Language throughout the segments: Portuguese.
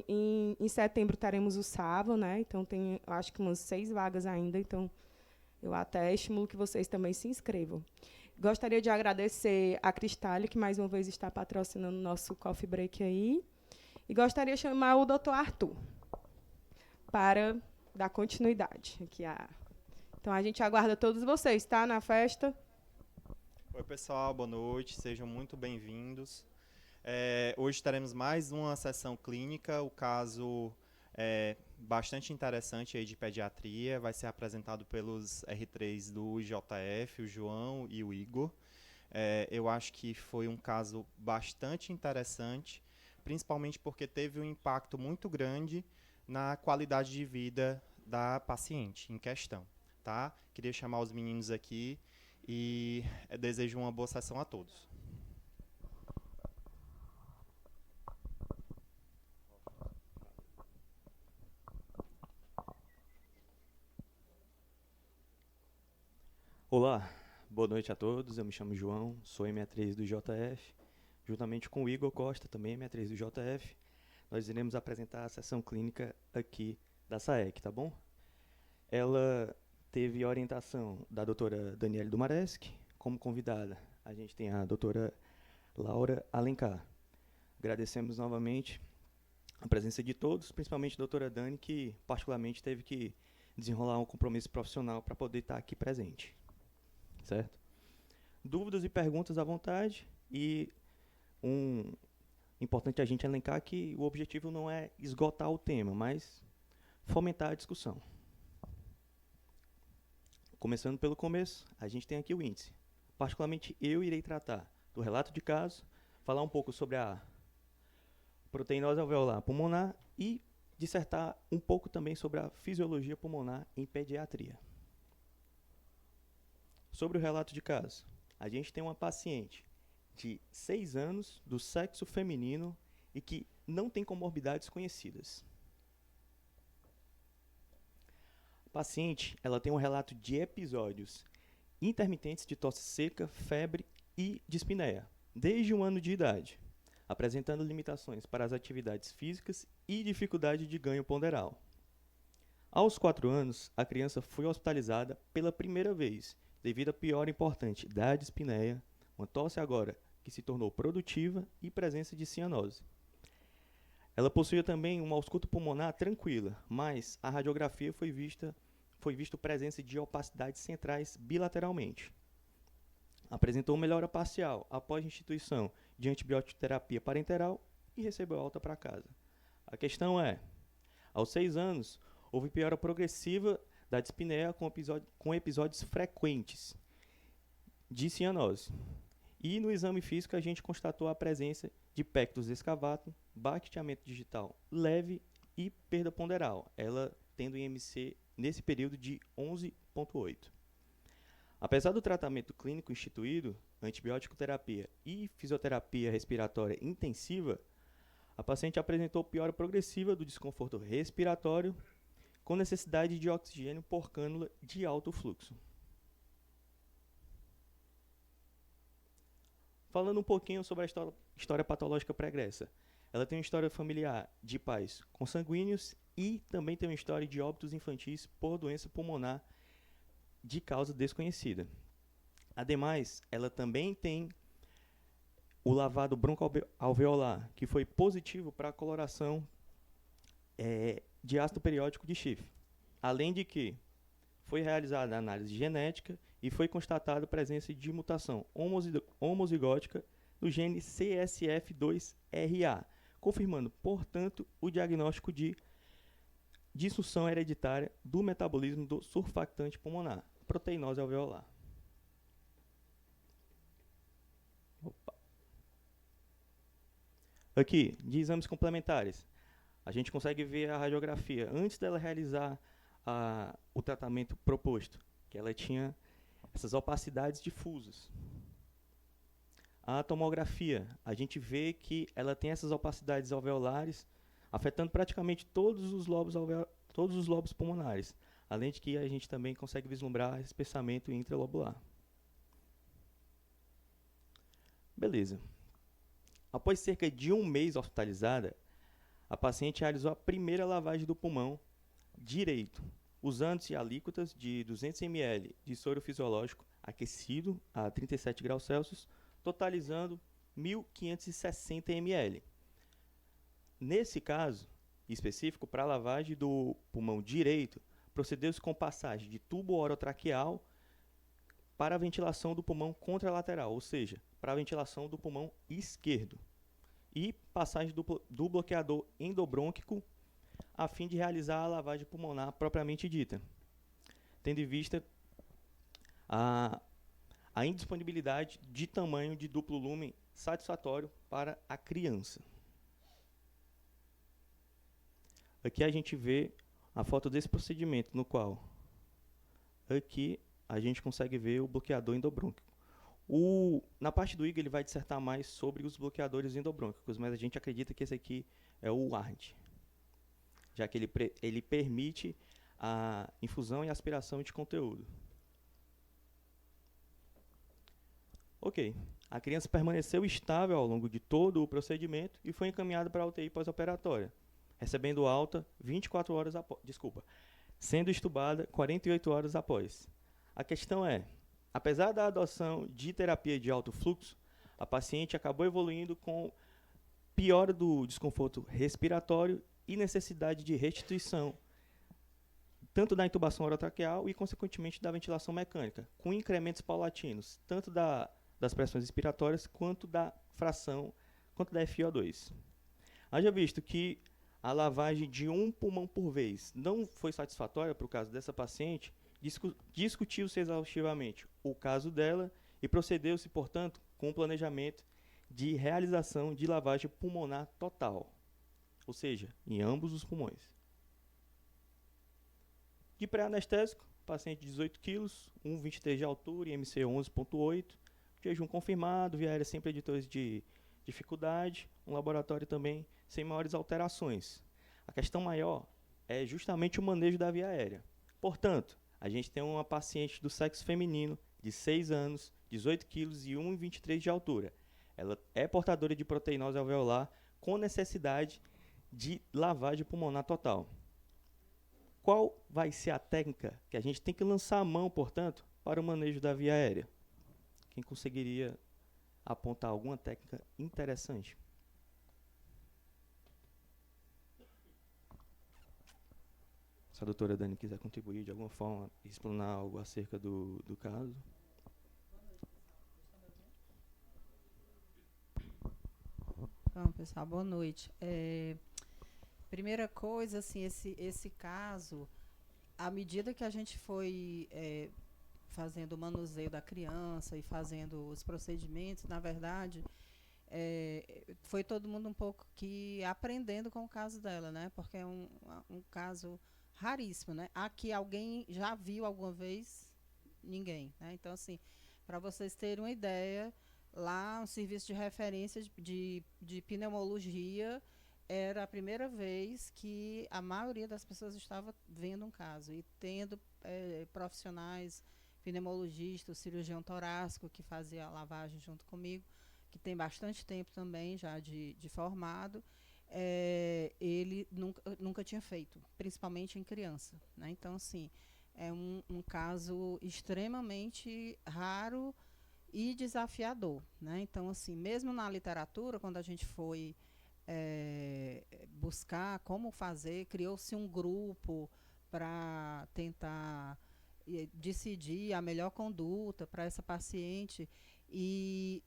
Em setembro teremos o SAVO, né? Então tem, acho que umas 6 vagas ainda, então eu até estimulo que vocês também se inscrevam. Gostaria de agradecer a Cristália, que mais uma vez está patrocinando o nosso coffee break aí. E gostaria de chamar o Dr. Arthur para dar continuidade aqui. Então, a gente aguarda todos vocês, tá? Na festa. Oi, pessoal, boa noite, sejam muito bem-vindos. Hoje teremos mais uma sessão clínica, o caso é bastante interessante aí de pediatria, vai ser apresentado pelos R3 do IJF, o João e o Igor. Eu acho que foi um caso bastante interessante, principalmente porque teve um impacto muito grande na qualidade de vida da paciente em questão, tá? Queria chamar os meninos aqui e desejo uma boa sessão a todos. Olá, boa noite a todos. Eu me chamo João, sou M3 do JF. Juntamente com o Igor Costa, também M3 do JF, nós iremos apresentar a sessão clínica aqui da SAEC, tá bom? Ela teve orientação da doutora Daniele Dumareschi. Como convidada, a gente tem a doutora Laura Alencar. Agradecemos novamente a presença de todos, principalmente a doutora Dani, que particularmente teve que desenrolar um compromisso profissional para poder estar aqui presente. Certo? Dúvidas e perguntas à vontade, e importante a gente elencar que o objetivo não é esgotar o tema, mas fomentar a discussão. Começando pelo começo, a gente tem aqui o índice. Particularmente eu irei tratar do relato de caso, falar um pouco sobre a proteinose alveolar pulmonar e dissertar um pouco também sobre a fisiologia pulmonar em pediatria. Sobre o relato de caso, a gente tem uma paciente de 6 anos, do sexo feminino e que não tem comorbidades conhecidas. A paciente, ela tem um relato de episódios intermitentes de tosse seca, febre e dispneia, desde 1 ano de idade, apresentando limitações para as atividades físicas e dificuldade de ganho ponderal. Aos 4 anos, a criança foi hospitalizada pela primeira vez, devido à piora importante da dispneia, uma tosse agora que se tornou produtiva e presença de cianose. Ela possuía também uma ausculta pulmonar tranquila, mas a radiografia foi visto presença de opacidades centrais bilateralmente. Apresentou melhora parcial após instituição de antibiótico terapia parenteral e recebeu alta para casa. A questão é, aos 6 anos, houve piora progressiva da dispneia com episódios frequentes de cianose. E no exame físico a gente constatou a presença de pectus excavatum, baqueteamento digital leve e perda ponderal, ela tendo IMC nesse período de 11,8. Apesar do tratamento clínico instituído, antibiótico terapia e fisioterapia respiratória intensiva, a paciente apresentou piora progressiva do desconforto respiratório, com necessidade de oxigênio por cânula de alto fluxo. Falando um pouquinho sobre a história patológica pregressa. Ela tem uma história familiar de pais consanguíneos e também tem uma história de óbitos infantis por doença pulmonar de causa desconhecida. Ademais, ela também tem o lavado broncoalveolar, que foi positivo para a coloração de ácido periódico de chifre. Além de que foi realizada a análise genética e foi constatada a presença de mutação homozigótica no gene CSF2RA, confirmando, portanto, o diagnóstico de disfunção hereditária do metabolismo do surfactante pulmonar, proteinose alveolar. Aqui, de exames complementares, a gente consegue ver a radiografia antes dela realizar o tratamento proposto, que ela tinha essas opacidades difusas. A tomografia, a gente vê que ela tem essas opacidades alveolares, afetando praticamente todos os lobos pulmonares, além de que a gente também consegue vislumbrar espessamento intralobular. Beleza. Após cerca de 1 mês hospitalizada, a paciente realizou a primeira lavagem do pulmão direito, usando-se alíquotas de 200 ml de soro fisiológico aquecido a 37 graus Celsius, totalizando 1.560 ml. Nesse caso específico, para a lavagem do pulmão direito, procedeu-se com passagem de tubo orotraqueal para a ventilação do pulmão contralateral, ou seja, para a ventilação do pulmão esquerdo, e passagem do bloqueador endobrônquico a fim de realizar a lavagem pulmonar propriamente dita, tendo em vista a indisponibilidade de tamanho de duplo lumen satisfatório para a criança. Aqui a gente vê a foto desse procedimento, no qual aqui a gente consegue ver o bloqueador endobrônquico. Na parte do IGA ele vai dissertar mais sobre os bloqueadores endobrônquicos, mas a gente acredita que esse aqui é o ARD, já que ele permite a infusão e aspiração de conteúdo. Ok, a criança permaneceu estável ao longo de todo o procedimento e foi encaminhada para a UTI pós-operatória, recebendo alta 24 horas após, sendo estubada 48 horas após. A questão é, apesar da adoção de terapia de alto fluxo, a paciente acabou evoluindo com piora do desconforto respiratório e necessidade de restituição, tanto da intubação orotraqueal e, consequentemente, da ventilação mecânica, com incrementos paulatinos, tanto das pressões respiratórias quanto da fração, quanto da FiO2. Haja visto que a lavagem de um pulmão por vez não foi satisfatória para o caso dessa paciente, discutiu-se exaustivamente o caso dela e procedeu-se, portanto, com o planejamento de realização de lavagem pulmonar total, ou seja, em ambos os pulmões. De pré-anestésico, paciente de 18 kg, 1,23 de altura e MC 11,8, jejum confirmado, via aérea sem preditores de dificuldade, um laboratório também sem maiores alterações. A questão maior é justamente o manejo da via aérea. Portanto, a gente tem uma paciente do sexo feminino de 6 anos, 18 kg e 1,23 de altura. Ela é portadora de proteinose alveolar com necessidade de lavagem pulmonar total. Qual vai ser a técnica que a gente tem que lançar a mão, portanto, para o manejo da via aérea? Quem conseguiria apontar alguma técnica interessante? Se a doutora Dani quiser contribuir de alguma forma, explanar algo acerca do caso. Bom, pessoal, boa noite. Primeira coisa, assim, esse caso, à medida que a gente foi fazendo o manuseio da criança e fazendo os procedimentos, na verdade, foi todo mundo um pouco que aprendendo com o caso dela, né? Porque é um caso raríssimo, né? Aqui alguém já viu alguma vez? Ninguém, né? Então, assim, para vocês terem uma ideia, lá um serviço de referência de pneumologia era a primeira vez que a maioria das pessoas estava vendo um caso e tendo profissionais, pneumologistas, cirurgião torácico que fazia a lavagem junto comigo, que tem bastante tempo também já de formado, ele nunca tinha feito, principalmente em criança, né? Então, assim, é um caso extremamente raro e desafiador, né? Então, assim, mesmo na literatura, quando a gente foi buscar como fazer, criou-se um grupo para tentar decidir a melhor conduta para essa paciente e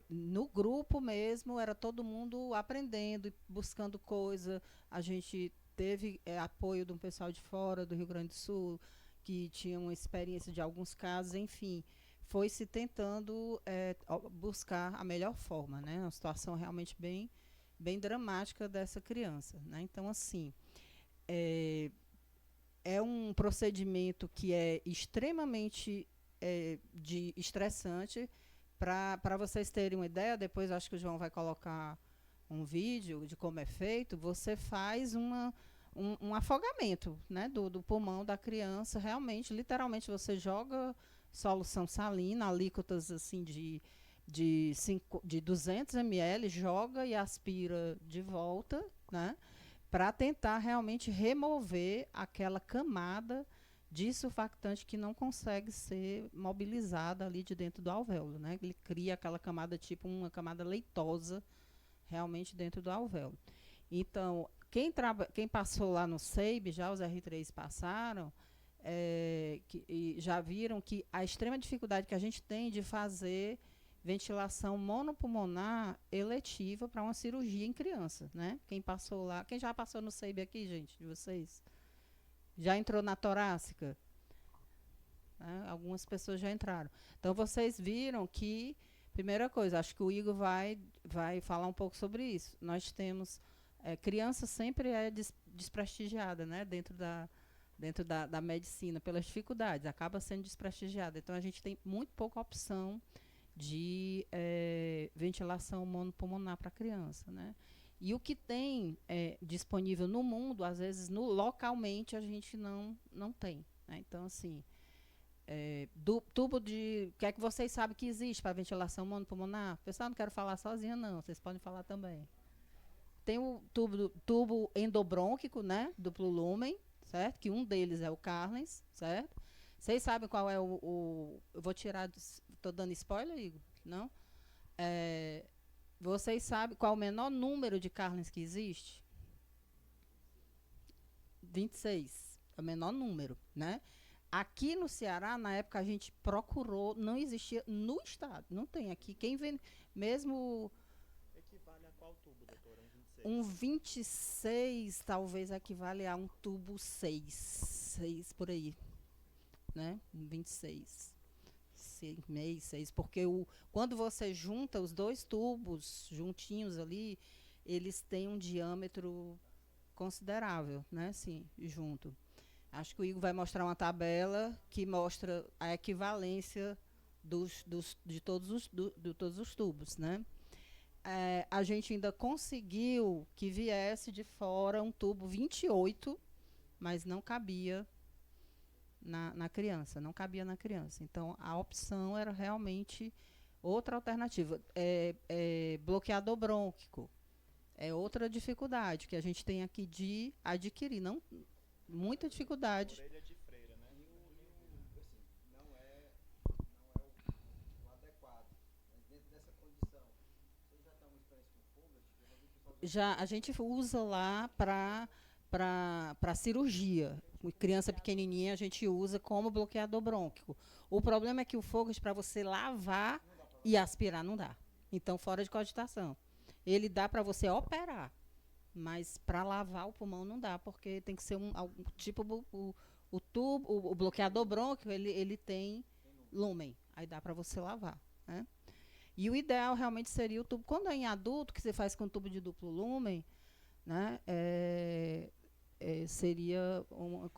no grupo mesmo era todo mundo aprendendo e buscando coisa. A gente teve apoio de um pessoal de fora do Rio Grande do Sul que tinha uma experiência de alguns casos, enfim, foi se tentando buscar a melhor forma, né? Uma situação realmente bem dramática dessa criança, né? Então, assim, é um procedimento que é extremamente estressante. Para vocês terem uma ideia, depois acho que o João vai colocar um vídeo de como é feito. Você faz um afogamento, né, do pulmão da criança. Realmente, literalmente, você joga solução salina, alíquotas assim de 200 ml, joga e aspira de volta, né? Para tentar realmente remover aquela camada de surfactante que não consegue ser mobilizada ali de dentro do alvéolo, né? Ele cria aquela camada, tipo uma camada leitosa, realmente dentro do alvéolo. Então, quem passou lá no SEIB, já os R3 passaram, e já viram que a extrema dificuldade que a gente tem de fazer ventilação monopulmonar eletiva para uma cirurgia em criança, né? Quem passou lá, quem já passou no SEIB aqui, gente, de vocês? Já entrou na torácica? Né? Algumas pessoas já entraram. Então, vocês viram que, primeira coisa, acho que o Igor vai falar um pouco sobre isso. Nós temos, criança sempre é desprestigiada, né? Dentro da medicina, pelas dificuldades, acaba sendo desprestigiada. Então, a gente tem muito pouca opção de ventilação monopulmonar para criança, né? E o que tem disponível no mundo, às vezes, localmente, a gente não tem, né? Então, assim, tubo de... O que é que vocês sabem que existe para ventilação monopulmonar? Pessoal, não quero falar sozinha, não. Vocês podem falar também. Tem o tubo endobrônquico, né? Duplo lumen, certo? Que um deles é o Carlens, certo? Vocês sabem qual é eu vou tirar... Estou dando spoiler, Igor? Não? Vocês sabem qual é o menor número de Carlens que existe? 26. É o menor número, né? Aqui no Ceará, na época, a gente procurou, não existia no estado. Não tem aqui. Quem vê mesmo... Equivale a qual tubo, doutora? Um 26, talvez equivale a um tubo 6 por aí, né? Um 26. 6, porque quando você junta os dois tubos juntinhos ali, eles têm um diâmetro considerável, né? Sim, junto. Acho que o Igor vai mostrar uma tabela que mostra a equivalência de todos os tubos, né? A gente ainda conseguiu que viesse de fora um tubo 28, mas não cabia na criança, não cabia na criança. Então, a opção era realmente outra alternativa. Bloqueador brônquico é outra dificuldade que a gente tem aqui de adquirir. Muita dificuldade. Orelha de freira, né? Não é o adequado. Mas dentro dessa condição, vocês já estão uma experiência com Foglet? Já a gente usa lá para cirurgia. Criança pequenininha a gente usa como bloqueador brônquico. O problema é que o Foglet, para você lavar e aspirar, não dá. Então, fora de cogitação. Ele dá para você operar, mas para lavar o pulmão não dá, porque tem que ser o tubo, o bloqueador brônquico, ele tem lumen, aí dá para você lavar, né? E o ideal realmente seria o tubo, quando é em adulto, que você faz com tubo de duplo lumen, né? Seria uma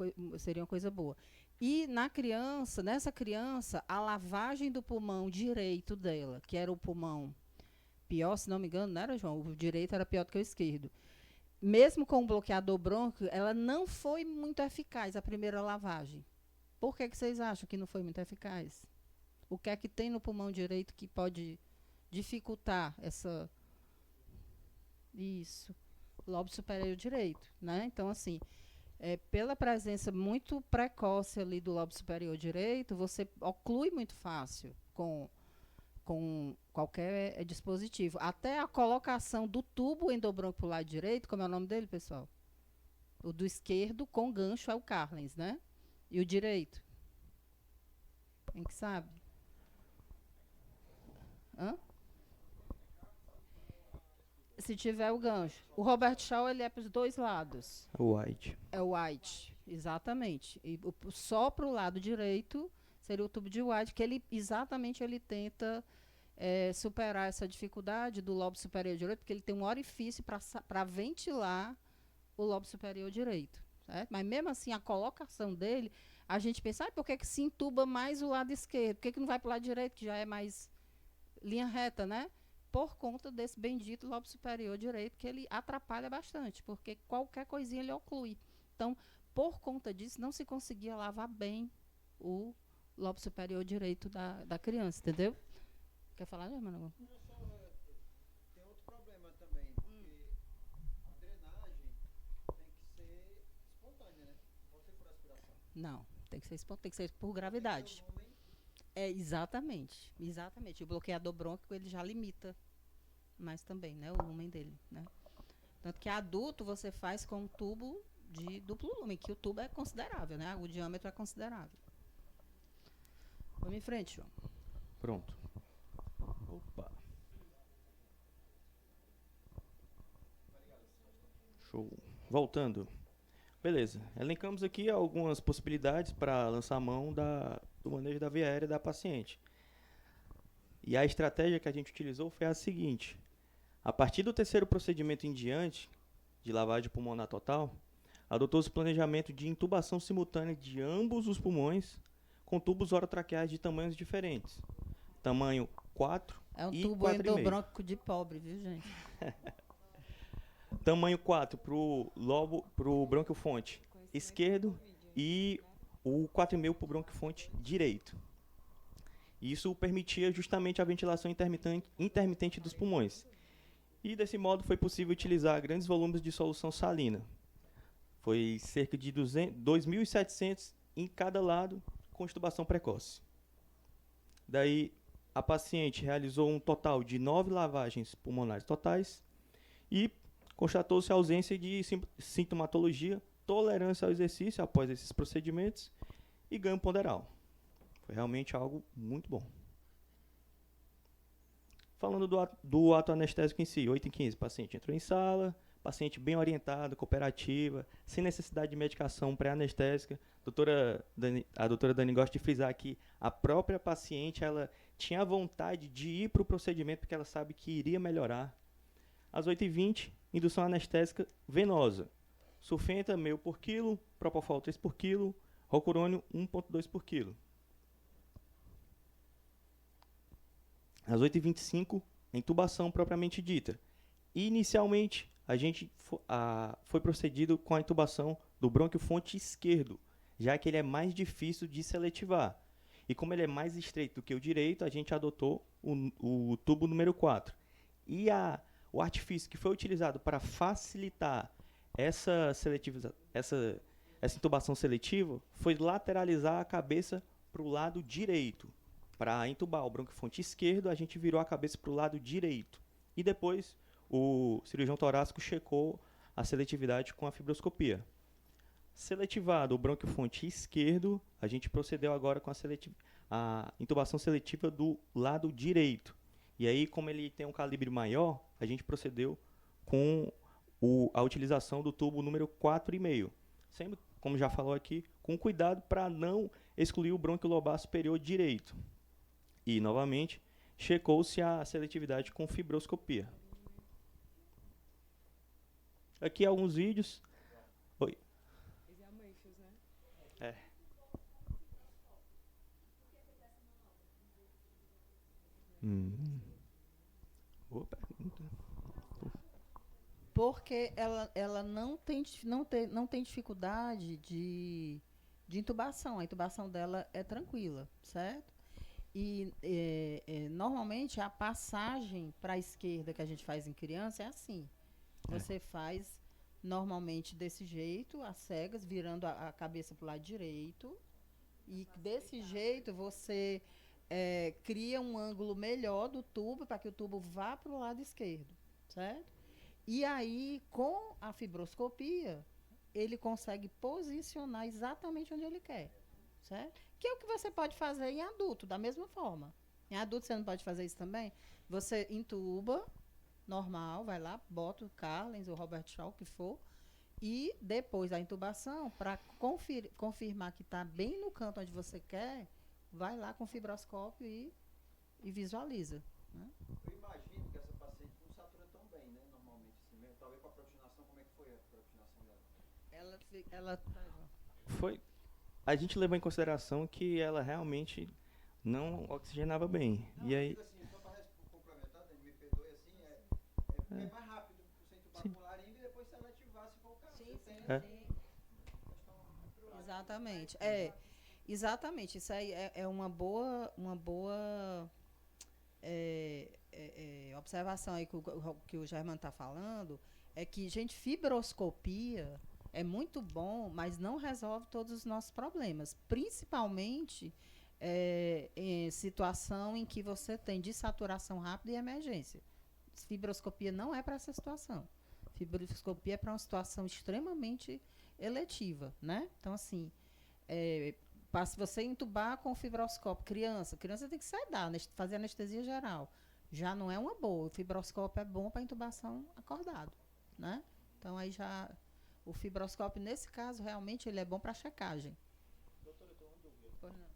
coisa boa. E nessa criança, a lavagem do pulmão direito dela, que era o pulmão pior, se não me engano, não era, João? O direito era pior do que o esquerdo. Mesmo com o bloqueador brônquico, ela não foi muito eficaz, a primeira lavagem. Por que vocês acham que não foi muito eficaz? O que é que tem no pulmão direito que pode dificultar essa... Isso. Lobo superior direito, né? Então, assim, pela presença muito precoce ali do lobo superior direito, você oclui muito fácil com qualquer dispositivo. Até a colocação do tubo endobrônquico para o lado direito, como é o nome dele, pessoal? O do esquerdo com gancho é o Carlens, né? E o direito? Quem que sabe? Hã? Se tiver o gancho. O Robert Shaw, ele é para os dois lados. White. É o White, exatamente. E só para o lado direito seria o tubo de White, que ele tenta superar essa dificuldade do lobo superior direito, porque ele tem um orifício para ventilar o lobo superior direito. Certo? Mas mesmo assim, a colocação dele, a gente pensa, por que se entuba mais o lado esquerdo? Por que não vai para o lado direito, que já é mais linha reta, né? Por conta desse bendito lobo superior direito, que ele atrapalha bastante, porque qualquer coisinha ele oclui. Então, por conta disso, não se conseguia lavar bem o lobo superior direito da criança, entendeu? Quer falar, né, Manoel? Tem outro problema também, porque a drenagem tem que ser espontânea, né? Não pode ser por aspiração. Não, tem que ser por gravidade. Tem que ter um lumen. É, exatamente. Exatamente. O bloqueador brônquico, ele já limita mais também, né? O lumen dele, né? Tanto que adulto você faz com um tubo de duplo lumen, que o tubo é considerável, né? O diâmetro é considerável. Vamos em frente, João. Pronto. Opa. Show. Voltando. Beleza. Elencamos aqui algumas possibilidades para lançar a mão do manejo da via aérea da paciente. E a estratégia que a gente utilizou foi a seguinte. A partir do terceiro procedimento em diante, de lavagem pulmonar total, adotou-se o planejamento de intubação simultânea de ambos os pulmões com tubos orotraqueais de tamanhos diferentes. Tamanho 4 É um e tubo 4,5. endobrônquico de pobre, viu, gente? Tamanho 4 pro brônquio-fonte esquerdo e o 4,5 para o brônquio-fonte direito. Isso permitia justamente a ventilação intermitente dos pulmões. E desse modo foi possível utilizar grandes volumes de solução salina. Foi cerca de 2.700 em cada lado com extubação precoce. Daí a paciente realizou um total de 9 lavagens pulmonares totais e constatou-se a ausência de sintomatologia, tolerância ao exercício após esses procedimentos e ganho ponderal. Foi realmente algo muito bom. Falando do ato anestésico em si, 8h15, paciente entrou em sala, paciente bem orientada, cooperativa, sem necessidade de medicação pré-anestésica. A doutora Dani gosta de frisar que a própria paciente ela tinha vontade de ir para o procedimento porque ela sabe que iria melhorar. Às 8h20, indução anestésica venosa. Sulfenta, meio por quilo, propofol 3 por quilo, rocurônio 1,2 por quilo. Às 8h25, a intubação propriamente dita. Inicialmente, a gente foi procedido com a intubação do brônquio-fonte esquerdo, já que ele é mais difícil de seletivar. E como ele é mais estreito do que o direito, a gente adotou o tubo número 4. E o artifício que foi utilizado para facilitar essa intubação seletiva foi lateralizar a cabeça para o lado direito. Para intubar o brônquio-fonte esquerdo, a gente virou a cabeça para o lado direito. E depois, o cirurgião torácico checou a seletividade com a fibroscopia. Seletivado o brônquio-fonte esquerdo, a gente procedeu agora com a intubação seletiva do lado direito. E aí, como ele tem um calibre maior, a gente procedeu com a utilização do tubo número 4,5. Sempre, como já falou aqui, com cuidado para não excluir o brônquio lobar superior direito. E, novamente, checou-se a seletividade com fibroscopia. Aqui alguns vídeos. Oi. É. Boa pergunta. Porque ela não tem dificuldade de intubação. A intubação dela é tranquila, certo? E normalmente a passagem para a esquerda que a gente faz em criança é assim. Você faz normalmente desse jeito, às cegas, virando a cabeça para o lado direito. E desse jeito você cria um ângulo melhor do tubo para que o tubo vá para o lado esquerdo, certo? E aí, com a fibroscopia, ele consegue posicionar exatamente onde ele quer, certo? Que é o que você pode fazer em adulto, da mesma forma. Em adulto você não pode fazer isso também? Você intuba, normal, vai lá, bota o Carlens ou Robert Shaw, o que for, e depois da intubação, para confirmar que está bem no canto onde você quer, vai lá com o fibroscópio e visualiza, né? Eu imagino que essa paciente não satura tão bem, né? Normalmente, assim, mesmo. Talvez com a proxinação, como é que foi a proxinação dela? A gente levou em consideração que ela realmente não oxigenava bem. Não, E aí, assim, só para complementar, Dani, me perdoe assim, é mais rápido você intubar com laringe e depois seletivar se for o caso. Sim, Você sim, tem sim. Exatamente. Exatamente. Isso aí é uma boa observação aí que o Germano está falando é que, gente, fibroscopia é muito bom, mas não resolve todos os nossos problemas, principalmente em situação em que você tem dessaturação rápida e emergência. Fibroscopia não é para essa situação. Fibroscopia é para uma situação extremamente eletiva, né? Então, assim, se você entubar com fibroscópio, criança tem que sedar, fazer anestesia geral. Já não é uma boa. O fibroscópio é bom para intubação acordado, né? Então, aí já... O fibroscópio, nesse caso, realmente, ele é bom para checagem. Doutora, eu tô uma dúvida. Pois não.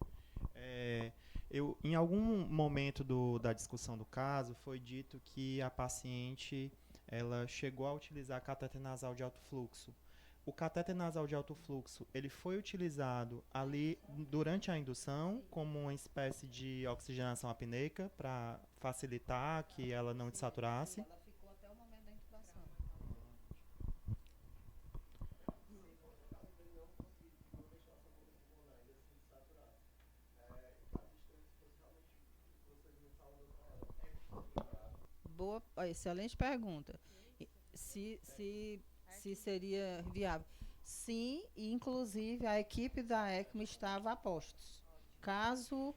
Em algum momento da discussão do caso, foi dito que a paciente ela chegou a utilizar catéter nasal de alto fluxo. O catéter nasal de alto fluxo, ele foi utilizado ali durante a indução como uma espécie de oxigenação apneica para facilitar que ela não desaturasse. Ela ficou até o momento da intubação. Boa, excelente pergunta. Se seria viável. Sim, e inclusive a equipe da ECMO estava a postos. Caso,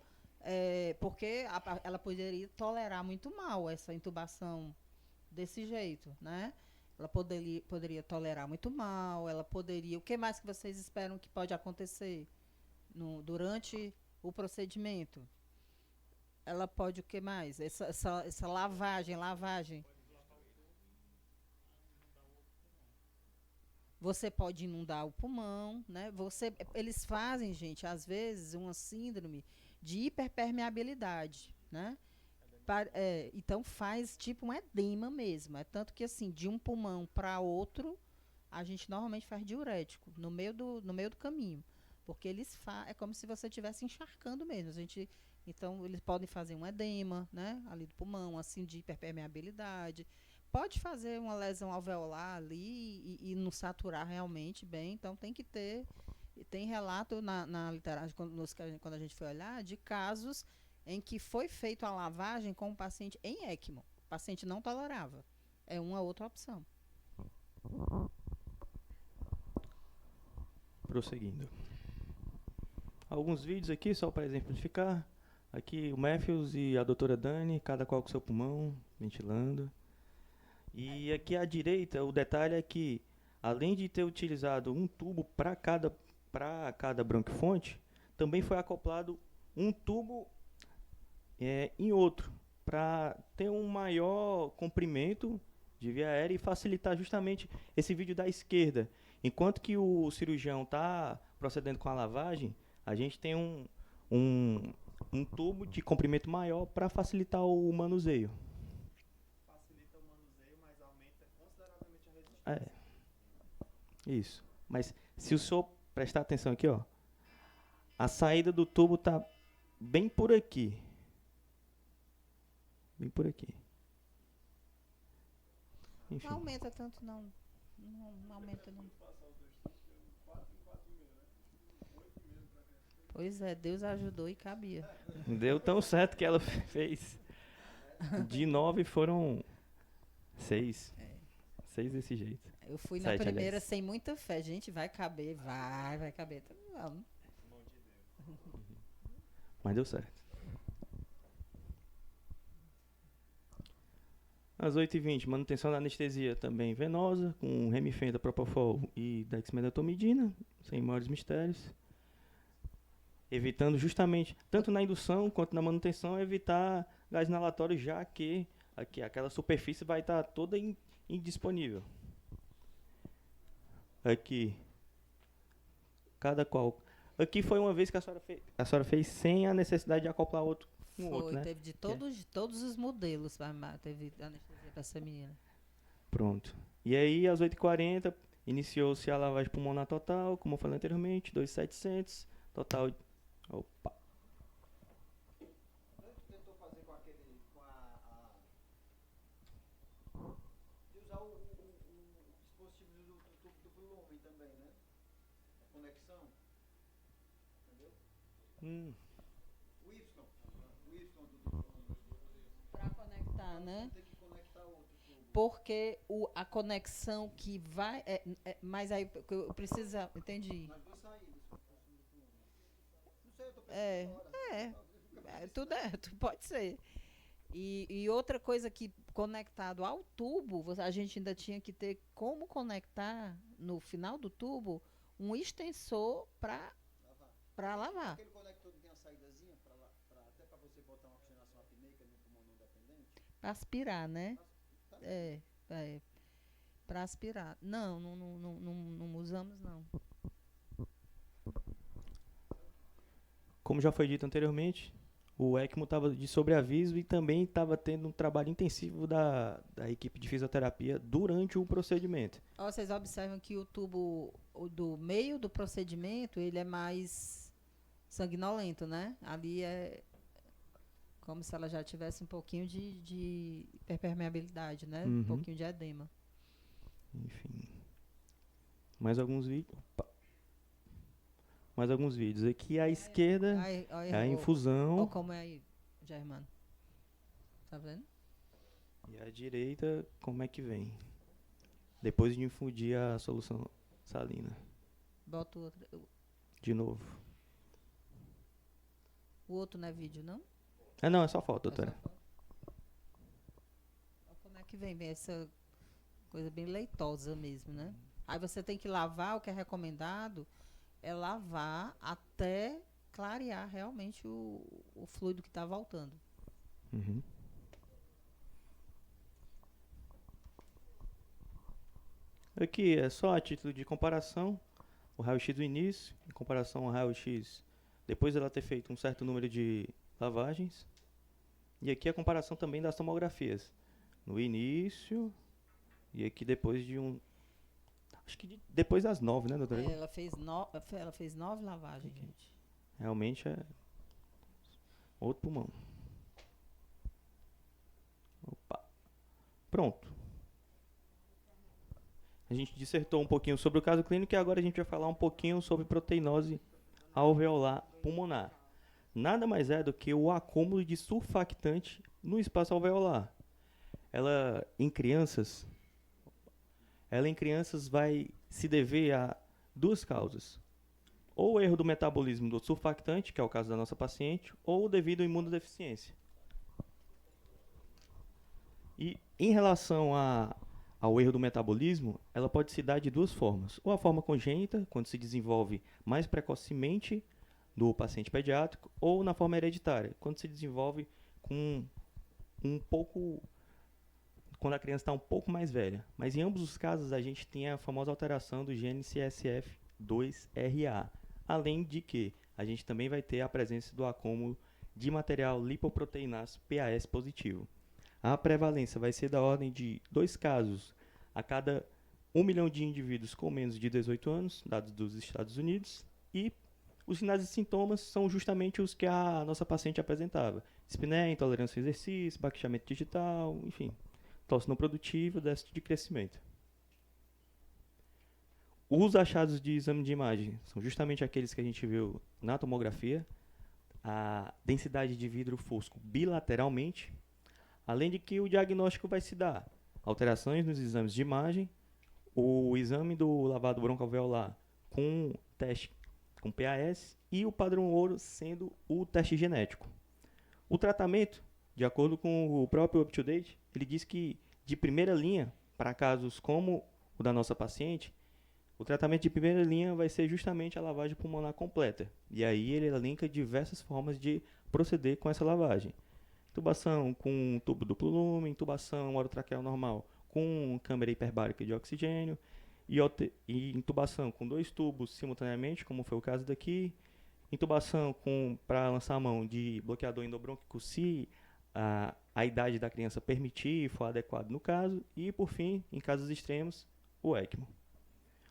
porque ela poderia tolerar muito mal essa intubação desse jeito, né? Ela poderia tolerar muito mal, ela poderia... O que mais que vocês esperam que pode acontecer durante o procedimento? Ela pode o que mais? Essa lavagem. Você pode inundar o pulmão, né? Eles fazem, gente, às vezes, uma síndrome de hiperpermeabilidade, né? Então faz tipo um edema mesmo. É tanto que, assim, de um pulmão para outro, a gente normalmente faz diurético no meio do caminho. Porque é como se você estivesse encharcando mesmo. Então, eles podem fazer um edema, né? Ali do pulmão, assim, de hiperpermeabilidade. Pode fazer uma lesão alveolar ali e não saturar realmente bem. Então, tem que ter... Tem relato na literatura, quando a gente foi olhar, de casos em que foi feita a lavagem com o paciente em ECMO. O paciente não tolerava. É uma outra opção. Prosseguindo. Alguns vídeos aqui, só para exemplificar. Aqui o Matthews e a doutora Dani, cada qual com seu pulmão, ventilando. E aqui à direita, o detalhe é que, além de ter utilizado um tubo para cada bronquifonte, também foi acoplado um tubo em outro, para ter um maior comprimento de via aérea e facilitar justamente esse vídeo da esquerda. Enquanto que o cirurgião está procedendo com a lavagem, a gente tem um tubo de comprimento maior para facilitar o manuseio. Facilita o manuseio, mas aumenta consideravelmente a resistência. Isso. Mas se o senhor prestar atenção aqui, ó, a saída do tubo está bem por aqui. Bem por aqui. Enfim. Não aumenta tanto, não. Não aumenta, não. Pois é, Deus ajudou e cabia. Deu tão certo que ela fez. De 9 foram 6. 6 desse jeito. Eu fui 7, na primeira aliás. sem muita fé. Gente, vai caber, vai caber. Então, vamos. Mas deu certo. Às 8h20, manutenção da anestesia também venosa, com remifenida, propofol e dexmedetomidina, sem maiores mistérios. Evitando justamente, tanto na indução quanto na manutenção, evitar gás inalatório, já que aquela superfície vai estar toda indisponível. Aqui, cada qual. Aqui foi uma vez que a senhora fez sem a necessidade de acoplar outro com outro, né? Teve de todos os modelos, teve anestesia para essa menina. Pronto. E aí, às 8h40, iniciou-se a lavagem pulmonar total, como eu falei anteriormente, 2.700, total... Opa! Tentou fazer com aquele, de usar o dispositivo do volume também, né? A conexão, entendeu? O Y do volume. conectar, né? Tem que conectar outro tubo. Porque a conexão que vai. Mas aí eu preciso. Entendi. Nas duas saídas. Não sei, eu tô É, pensando agora. tudo pode ser. E outra coisa que conectado ao tubo, a gente ainda tinha que ter como conectar no final do tubo um extensor para lavar. Aquele conector que tem a saídazinha, até para você botar uma oxigenação apneica no pulmão não dependente. Para aspirar, né? Tá. Para aspirar. Não usamos, não. Como já foi dito anteriormente, o ECMO estava de sobreaviso e também estava tendo um trabalho intensivo da equipe de fisioterapia durante o procedimento. Ó, vocês observam que o tubo do meio do procedimento, ele é mais sanguinolento, né? Ali é como se ela já tivesse um pouquinho de hiperpermeabilidade, né? Uhum. Um pouquinho de edema. Enfim. Mais alguns vídeos. Mais alguns vídeos. Aqui à esquerda é a infusão. Ó como é aí, Germano. Tá vendo? E à direita, como é que vem? Depois de infundir a solução salina. Bota o outro. De novo. O outro não é vídeo, não? Não, é só foto, doutora. Ó como é que vem? Vem essa coisa bem leitosa mesmo, né? Aí você tem que lavar, o que é recomendado é lavar até clarear realmente o fluido que está voltando. Uhum. Aqui é só a título de comparação, o raio-x do início, em comparação ao raio-x depois dela ter feito um certo número de lavagens. E aqui a comparação também das tomografias. No início e aqui depois de acho que depois das 9, né, doutora? Ela fez 9 lavagens, gente. Realmente é outro pulmão. Opa. Pronto. A gente dissertou um pouquinho sobre o caso clínico e agora a gente vai falar um pouquinho sobre proteinose alveolar pulmonar. Nada mais é do que o acúmulo de surfactante no espaço alveolar. Ela em crianças vai se dever a duas causas. Ou o erro do metabolismo do surfactante, que é o caso da nossa paciente, ou devido à imunodeficiência. E em relação ao erro do metabolismo, ela pode se dar de duas formas. Ou a forma congênita, quando se desenvolve mais precocemente do paciente pediátrico, ou na forma hereditária, quando se desenvolve com quando a criança está um pouco mais velha. Mas em ambos os casos a gente tem a famosa alteração do gene CSF2RA. Além de que a gente também vai ter a presença do acúmulo de material lipoproteinase PAS positivo. A prevalência vai ser da ordem de 2 casos a cada 1 milhão de indivíduos com menos de 18 anos, dados dos Estados Unidos, e os sinais e sintomas são justamente os que a nossa paciente apresentava. Dispneia, intolerância ao exercício, baixamento digital, enfim, tosse não produtiva, déficit de crescimento. Os achados de exame de imagem são justamente aqueles que a gente viu na tomografia, a densidade de vidro fosco bilateralmente, além de que o diagnóstico vai se dar alterações nos exames de imagem, o exame do lavado broncoalveolar com teste com PAS e o padrão ouro sendo o teste genético. O tratamento, de acordo com o próprio UpToDate, ele diz que de primeira linha, para casos como o da nossa paciente, o tratamento de primeira linha vai ser justamente a lavagem pulmonar completa. E aí ele elenca diversas formas de proceder com essa lavagem. Intubação com tubo duplo lumen, intubação orotraqueal normal com câmara hiperbárica de oxigênio e intubação com 2 tubos simultaneamente, como foi o caso daqui. Intubação para lançar a mão de bloqueador endobrônquico se a idade da criança permitir e for adequado no caso. E, por fim, em casos extremos, o ECMO.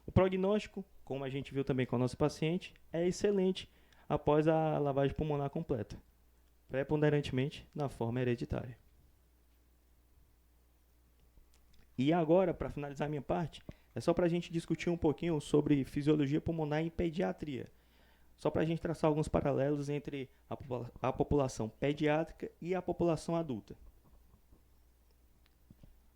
O prognóstico, como a gente viu também com a nossa paciente, é excelente após a lavagem pulmonar completa, preponderantemente na forma hereditária. E agora, para finalizar a minha parte, é só para a gente discutir um pouquinho sobre fisiologia pulmonar em pediatria. Só para a gente traçar alguns paralelos entre a população pediátrica e a população adulta.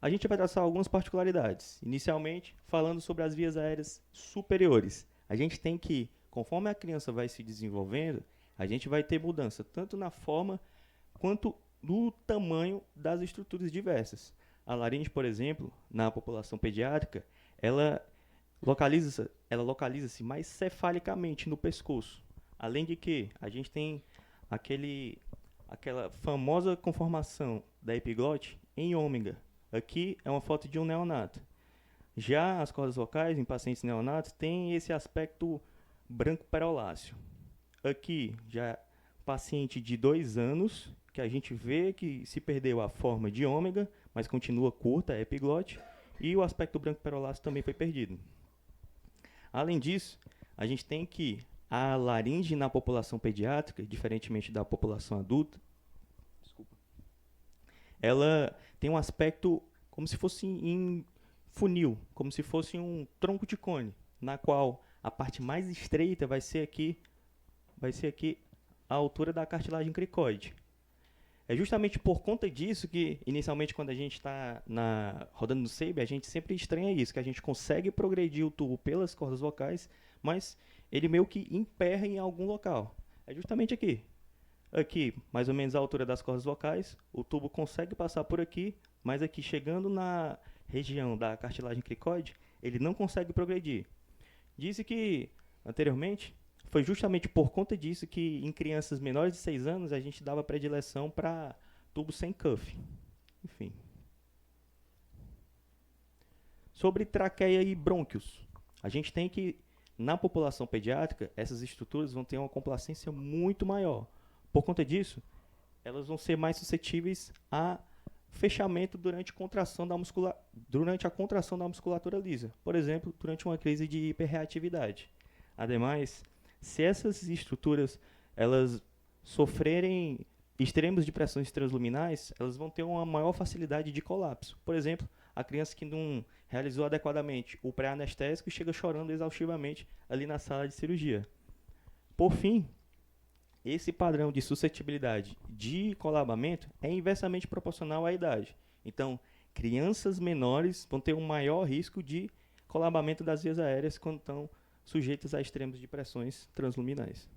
a gente vai traçar algumas particularidades. Inicialmente, falando sobre as vias aéreas superiores. A gente tem que, conforme a criança vai se desenvolvendo, a gente vai ter mudança tanto na forma quanto no tamanho das estruturas diversas. A laringe, por exemplo, na população pediátrica, ela localiza-se mais cefalicamente no pescoço. Além de que a gente tem aquela famosa conformação da epiglote em ômega. Aqui é uma foto de um neonato. Já as cordas vocais em pacientes neonatos têm esse aspecto branco peroláceo. Aqui já paciente de 2 anos, que a gente vê que se perdeu a forma de ômega, mas continua curta a epiglote, e o aspecto branco peroláceo também foi perdido. Além disso, a gente tem que a laringe na população pediátrica, diferentemente da população adulta, ela tem um aspecto como se fosse em funil, como se fosse um tronco de cone, na qual a parte mais estreita vai ser aqui a altura da cartilagem cricoide. É justamente por conta disso que, inicialmente, quando a gente está rodando no SEIB, a gente sempre estranha isso, que a gente consegue progredir o tubo pelas cordas vocais, mas ele meio que emperra em algum local. É justamente aqui. Aqui, mais ou menos a altura das cordas vocais, o tubo consegue passar por aqui, mas aqui, chegando na região da cartilagem cricoide, ele não consegue progredir. Disse que, anteriormente, foi justamente por conta disso que em crianças menores de 6 anos a gente dava predileção para tubo sem cuff. Enfim. Sobre traqueia e brônquios. A gente tem que, na população pediátrica, essas estruturas vão ter uma complacência muito maior. Por conta disso, elas vão ser mais suscetíveis a fechamento durante a contração da musculatura lisa. Por exemplo, durante uma crise de hiperreatividade. Ademais, se essas estruturas elas sofrerem extremos de pressões transluminais, elas vão ter uma maior facilidade de colapso. Por exemplo, a criança que não realizou adequadamente o pré-anestésico chega chorando exaustivamente ali na sala de cirurgia. Por fim, esse padrão de suscetibilidade de colabamento é inversamente proporcional à idade. Então, crianças menores vão ter um maior risco de colabamento das vias aéreas quando estão sujeitas a extremos de pressões transluminais.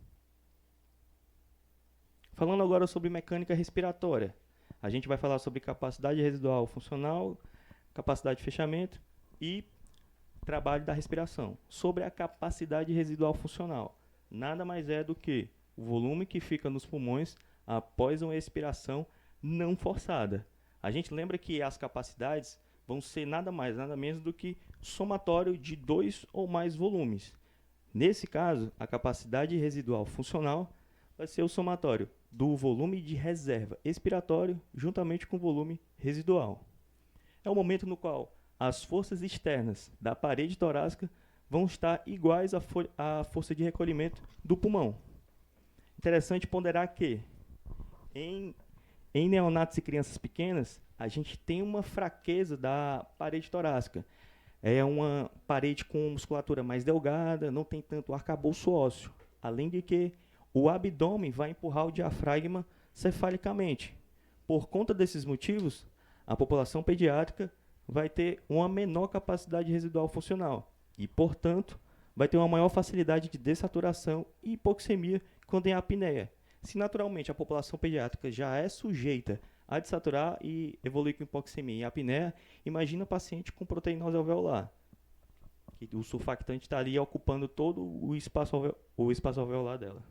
Falando agora sobre mecânica respiratória, a gente vai falar sobre capacidade residual funcional, capacidade de fechamento e trabalho da respiração. Sobre a capacidade residual funcional, nada mais é do que o volume que fica nos pulmões após uma expiração não forçada. A gente lembra que as capacidades vão ser nada mais, nada menos do que somatório de 2 ou mais volumes. Nesse caso, a capacidade residual funcional vai ser o somatório do volume de reserva expiratório juntamente com o volume residual. É o momento no qual as forças externas da parede torácica vão estar iguais à força de recolhimento do pulmão. Interessante ponderar que em neonatos e crianças pequenas, a gente tem uma fraqueza da parede torácica. É uma parede com musculatura mais delgada, não tem tanto arcabouço ósseo. Além de que o abdômen vai empurrar o diafragma cefalicamente. Por conta desses motivos, a população pediátrica vai ter uma menor capacidade residual funcional e, portanto, vai ter uma maior facilidade de dessaturação e hipoxemia quando tem apneia. Se naturalmente a população pediátrica já é sujeita a dessaturar e evoluir com hipoxemia e apneia, imagina paciente com proteinose alveolar, que o surfactante está ali ocupando todo o espaço alveolar dela.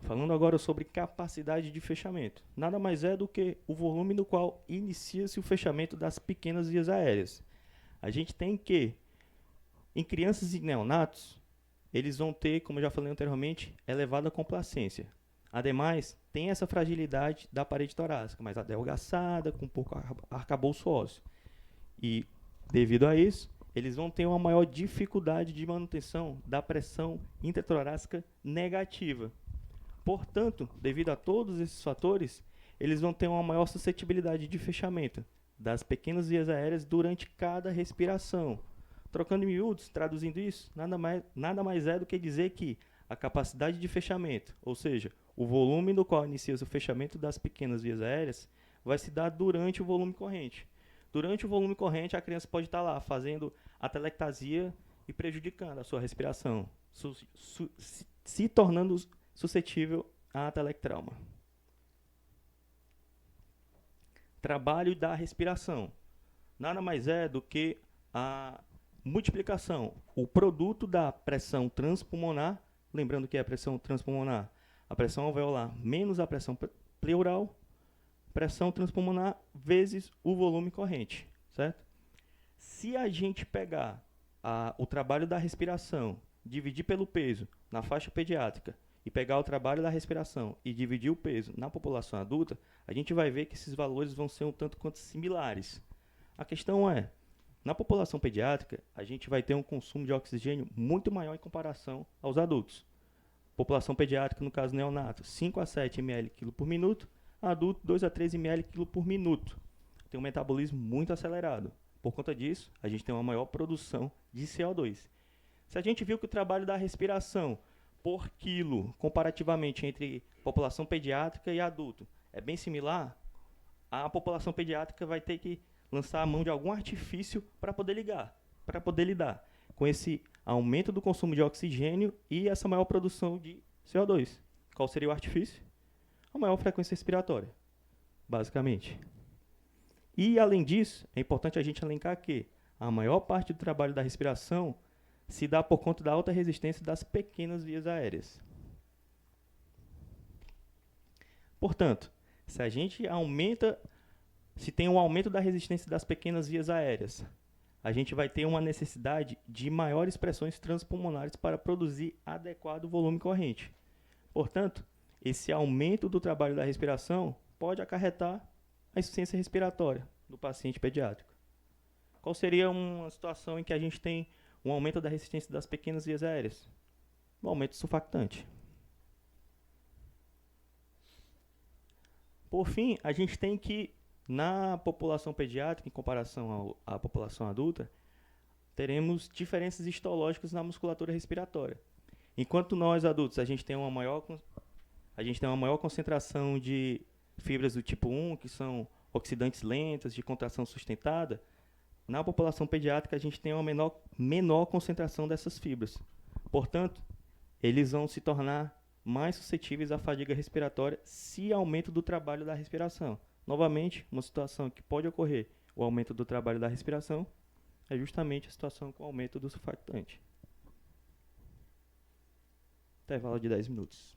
Falando agora sobre capacidade de fechamento. Nada mais é do que o volume no qual inicia-se o fechamento das pequenas vias aéreas. A gente tem que, em crianças e neonatos, eles vão ter, como eu já falei anteriormente, elevada complacência. Ademais, tem essa fragilidade da parede torácica, mais adelgaçada, com pouco arcabouço ósseo. E, devido a isso, eles vão ter uma maior dificuldade de manutenção da pressão intratorácica negativa. Portanto, devido a todos esses fatores, eles vão ter uma maior suscetibilidade de fechamento das pequenas vias aéreas durante cada respiração. Trocando em miúdos, traduzindo isso, nada mais é do que dizer que a capacidade de fechamento, ou seja, o volume no qual inicia o fechamento das pequenas vias aéreas, vai se dar durante o volume corrente. Durante o volume corrente, a criança pode estar lá fazendo atelectasia e prejudicando a sua respiração, se tornando suscetível a atelectrauma. Trabalho da respiração. Nada mais é do que a multiplicação, o produto da pressão transpulmonar, lembrando que é a pressão transpulmonar, a pressão alveolar menos a pressão pleural, pressão transpulmonar vezes o volume corrente, certo? Se a gente pegar o trabalho da respiração, dividir pelo peso na faixa pediátrica e pegar o trabalho da respiração e dividir o peso na população adulta, a gente vai ver que esses valores vão ser um tanto quanto similares. A questão é, na população pediátrica, a gente vai ter um consumo de oxigênio muito maior em comparação aos adultos. População pediátrica, no caso neonato, 5 a 7 ml por minuto, adulto 2 a 3 ml por minuto. Tem um metabolismo muito acelerado. Por conta disso, a gente tem uma maior produção de CO2. Se a gente viu que o trabalho da respiração por quilo, comparativamente entre população pediátrica e adulto, é bem similar, a população pediátrica vai ter que lançar a mão de algum artifício para poder lidar com esse aumento do consumo de oxigênio e essa maior produção de CO2. Qual seria o artifício? A maior frequência respiratória, basicamente. E, além disso, é importante a gente elencar que a maior parte do trabalho da respiração se dá por conta da alta resistência das pequenas vias aéreas. Portanto, se tem um aumento da resistência das pequenas vias aéreas, a gente vai ter uma necessidade de maiores pressões transpulmonares para produzir adequado volume corrente. Portanto, esse aumento do trabalho da respiração pode acarretar a insuficiência respiratória do paciente pediátrico. Qual seria uma situação em que a gente tem um aumento da resistência das pequenas vias aéreas? Um aumento surfactante. Por fim, a gente tem que, na população pediátrica, em comparação à população adulta, teremos diferenças histológicas na musculatura respiratória. Enquanto nós, adultos, a gente tem uma maior concentração de fibras do tipo 1, que são oxidantes lentas, de contração sustentada, na população pediátrica a gente tem uma menor concentração dessas fibras. Portanto, eles vão se tornar mais suscetíveis à fadiga respiratória se aumento do trabalho da respiração. Novamente, uma situação que pode ocorrer o aumento do trabalho da respiração é justamente a situação com o aumento do surfactante. Intervalo de 10 minutos.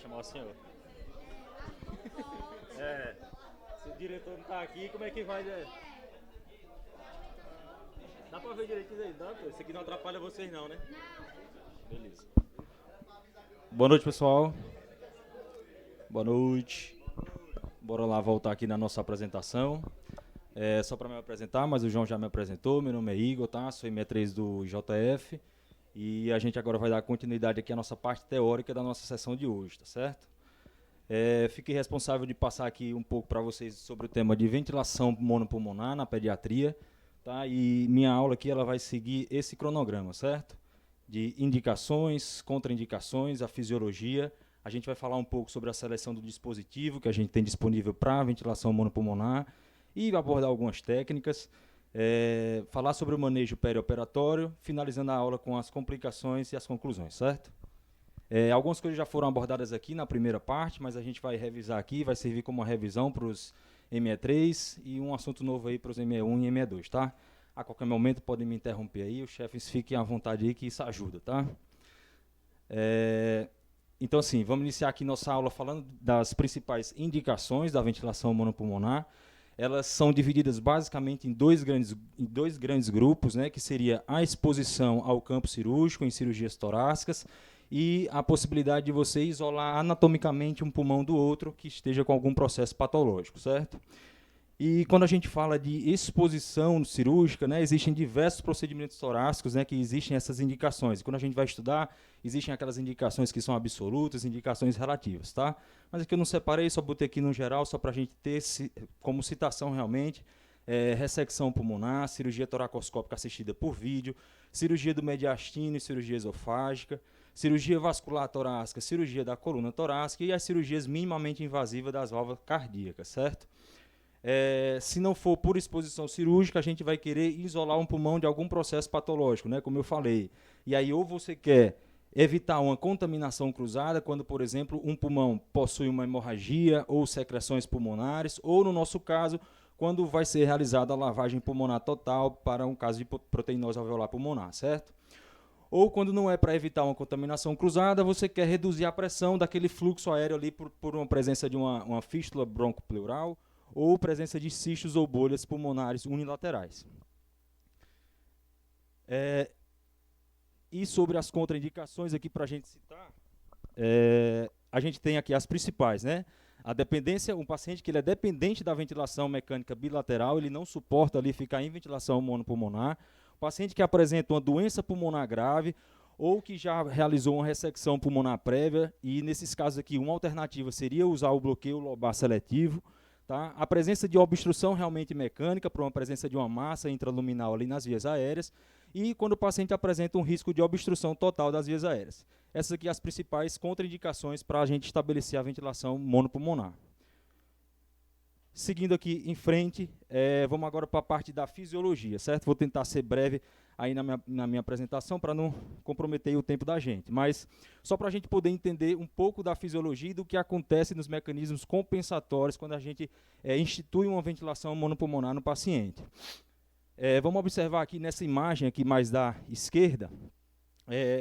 chamar o senhor. Se o diretor não tá aqui, como é que vai? Dá pra ver direitinho aí? Dá, pô. Esse aqui não atrapalha vocês não, né? Beleza. Boa noite, pessoal. Boa noite. Bora lá voltar aqui na nossa apresentação. Só para me apresentar, mas o João já me apresentou. Meu nome é Igor, tá? Sou M3 do JF. E a gente agora vai dar continuidade aqui à nossa parte teórica da nossa sessão de hoje, tá certo? Fiquei responsável de passar aqui um pouco para vocês sobre o tema de ventilação monopulmonar na pediatria, tá? E minha aula aqui ela vai seguir esse cronograma, certo? De indicações, contraindicações, a fisiologia. A gente vai falar um pouco sobre a seleção do dispositivo que a gente tem disponível para ventilação monopulmonar e abordar algumas técnicas. Falar sobre o manejo perioperatório, finalizando a aula com as complicações e as conclusões, certo? Algumas coisas já foram abordadas aqui na primeira parte, mas a gente vai revisar aqui, vai servir como uma revisão para os ME3 e um assunto novo aí para os ME1 e ME2, tá? A qualquer momento podem me interromper aí, os chefes fiquem à vontade aí que isso ajuda, tá? Então, assim, vamos iniciar aqui nossa aula falando das principais indicações da ventilação monopulmonar. Elas são divididas basicamente em dois grandes grupos, né, que seria a exposição ao campo cirúrgico em cirurgias torácicas e a possibilidade de você isolar anatomicamente um pulmão do outro que esteja com algum processo patológico, certo? E quando a gente fala de exposição cirúrgica, né, existem diversos procedimentos torácicos, né, que existem essas indicações. E quando a gente vai estudar, existem aquelas indicações que são absolutas, indicações relativas, tá? Mas aqui eu não separei, só botei aqui no geral, só para a gente ter como citação realmente, ressecção pulmonar, cirurgia toracoscópica assistida por vídeo, cirurgia do mediastino e cirurgia esofágica, cirurgia vascular torácica, cirurgia da coluna torácica e as cirurgias minimamente invasivas das válvulas cardíacas, certo? Se não for por exposição cirúrgica, a gente vai querer isolar um pulmão de algum processo patológico, né, como eu falei. E aí ou você quer evitar uma contaminação cruzada, quando, por exemplo, um pulmão possui uma hemorragia ou secreções pulmonares, ou, no nosso caso, quando vai ser realizada a lavagem pulmonar total para um caso de proteinose alveolar pulmonar, certo? Ou quando não é para evitar uma contaminação cruzada, você quer reduzir a pressão daquele fluxo aéreo ali por uma presença de uma fístula broncopleural ou presença de cistos ou bolhas pulmonares unilaterais. E sobre as contraindicações aqui para a gente citar, a gente tem aqui as principais, né? A dependência, um paciente que ele é dependente da ventilação mecânica bilateral, ele não suporta ali ficar em ventilação monopulmonar. O paciente que apresenta uma doença pulmonar grave ou que já realizou uma ressecção pulmonar prévia, e nesses casos aqui uma alternativa seria usar o bloqueio lobar seletivo. Tá? A presença de obstrução realmente mecânica, por uma presença de uma massa intraluminal ali nas vias aéreas, e quando o paciente apresenta um risco de obstrução total das vias aéreas. Essas aqui são as principais contraindicações para a gente estabelecer a ventilação monopulmonar. Seguindo aqui em frente, vamos agora para a parte da fisiologia, certo? Vou tentar ser breve aí na minha apresentação para não comprometer o tempo da gente, mas só para a gente poder entender um pouco da fisiologia e do que acontece nos mecanismos compensatórios quando a gente institui uma ventilação monopulmonar no paciente. Vamos observar aqui nessa imagem aqui mais da esquerda,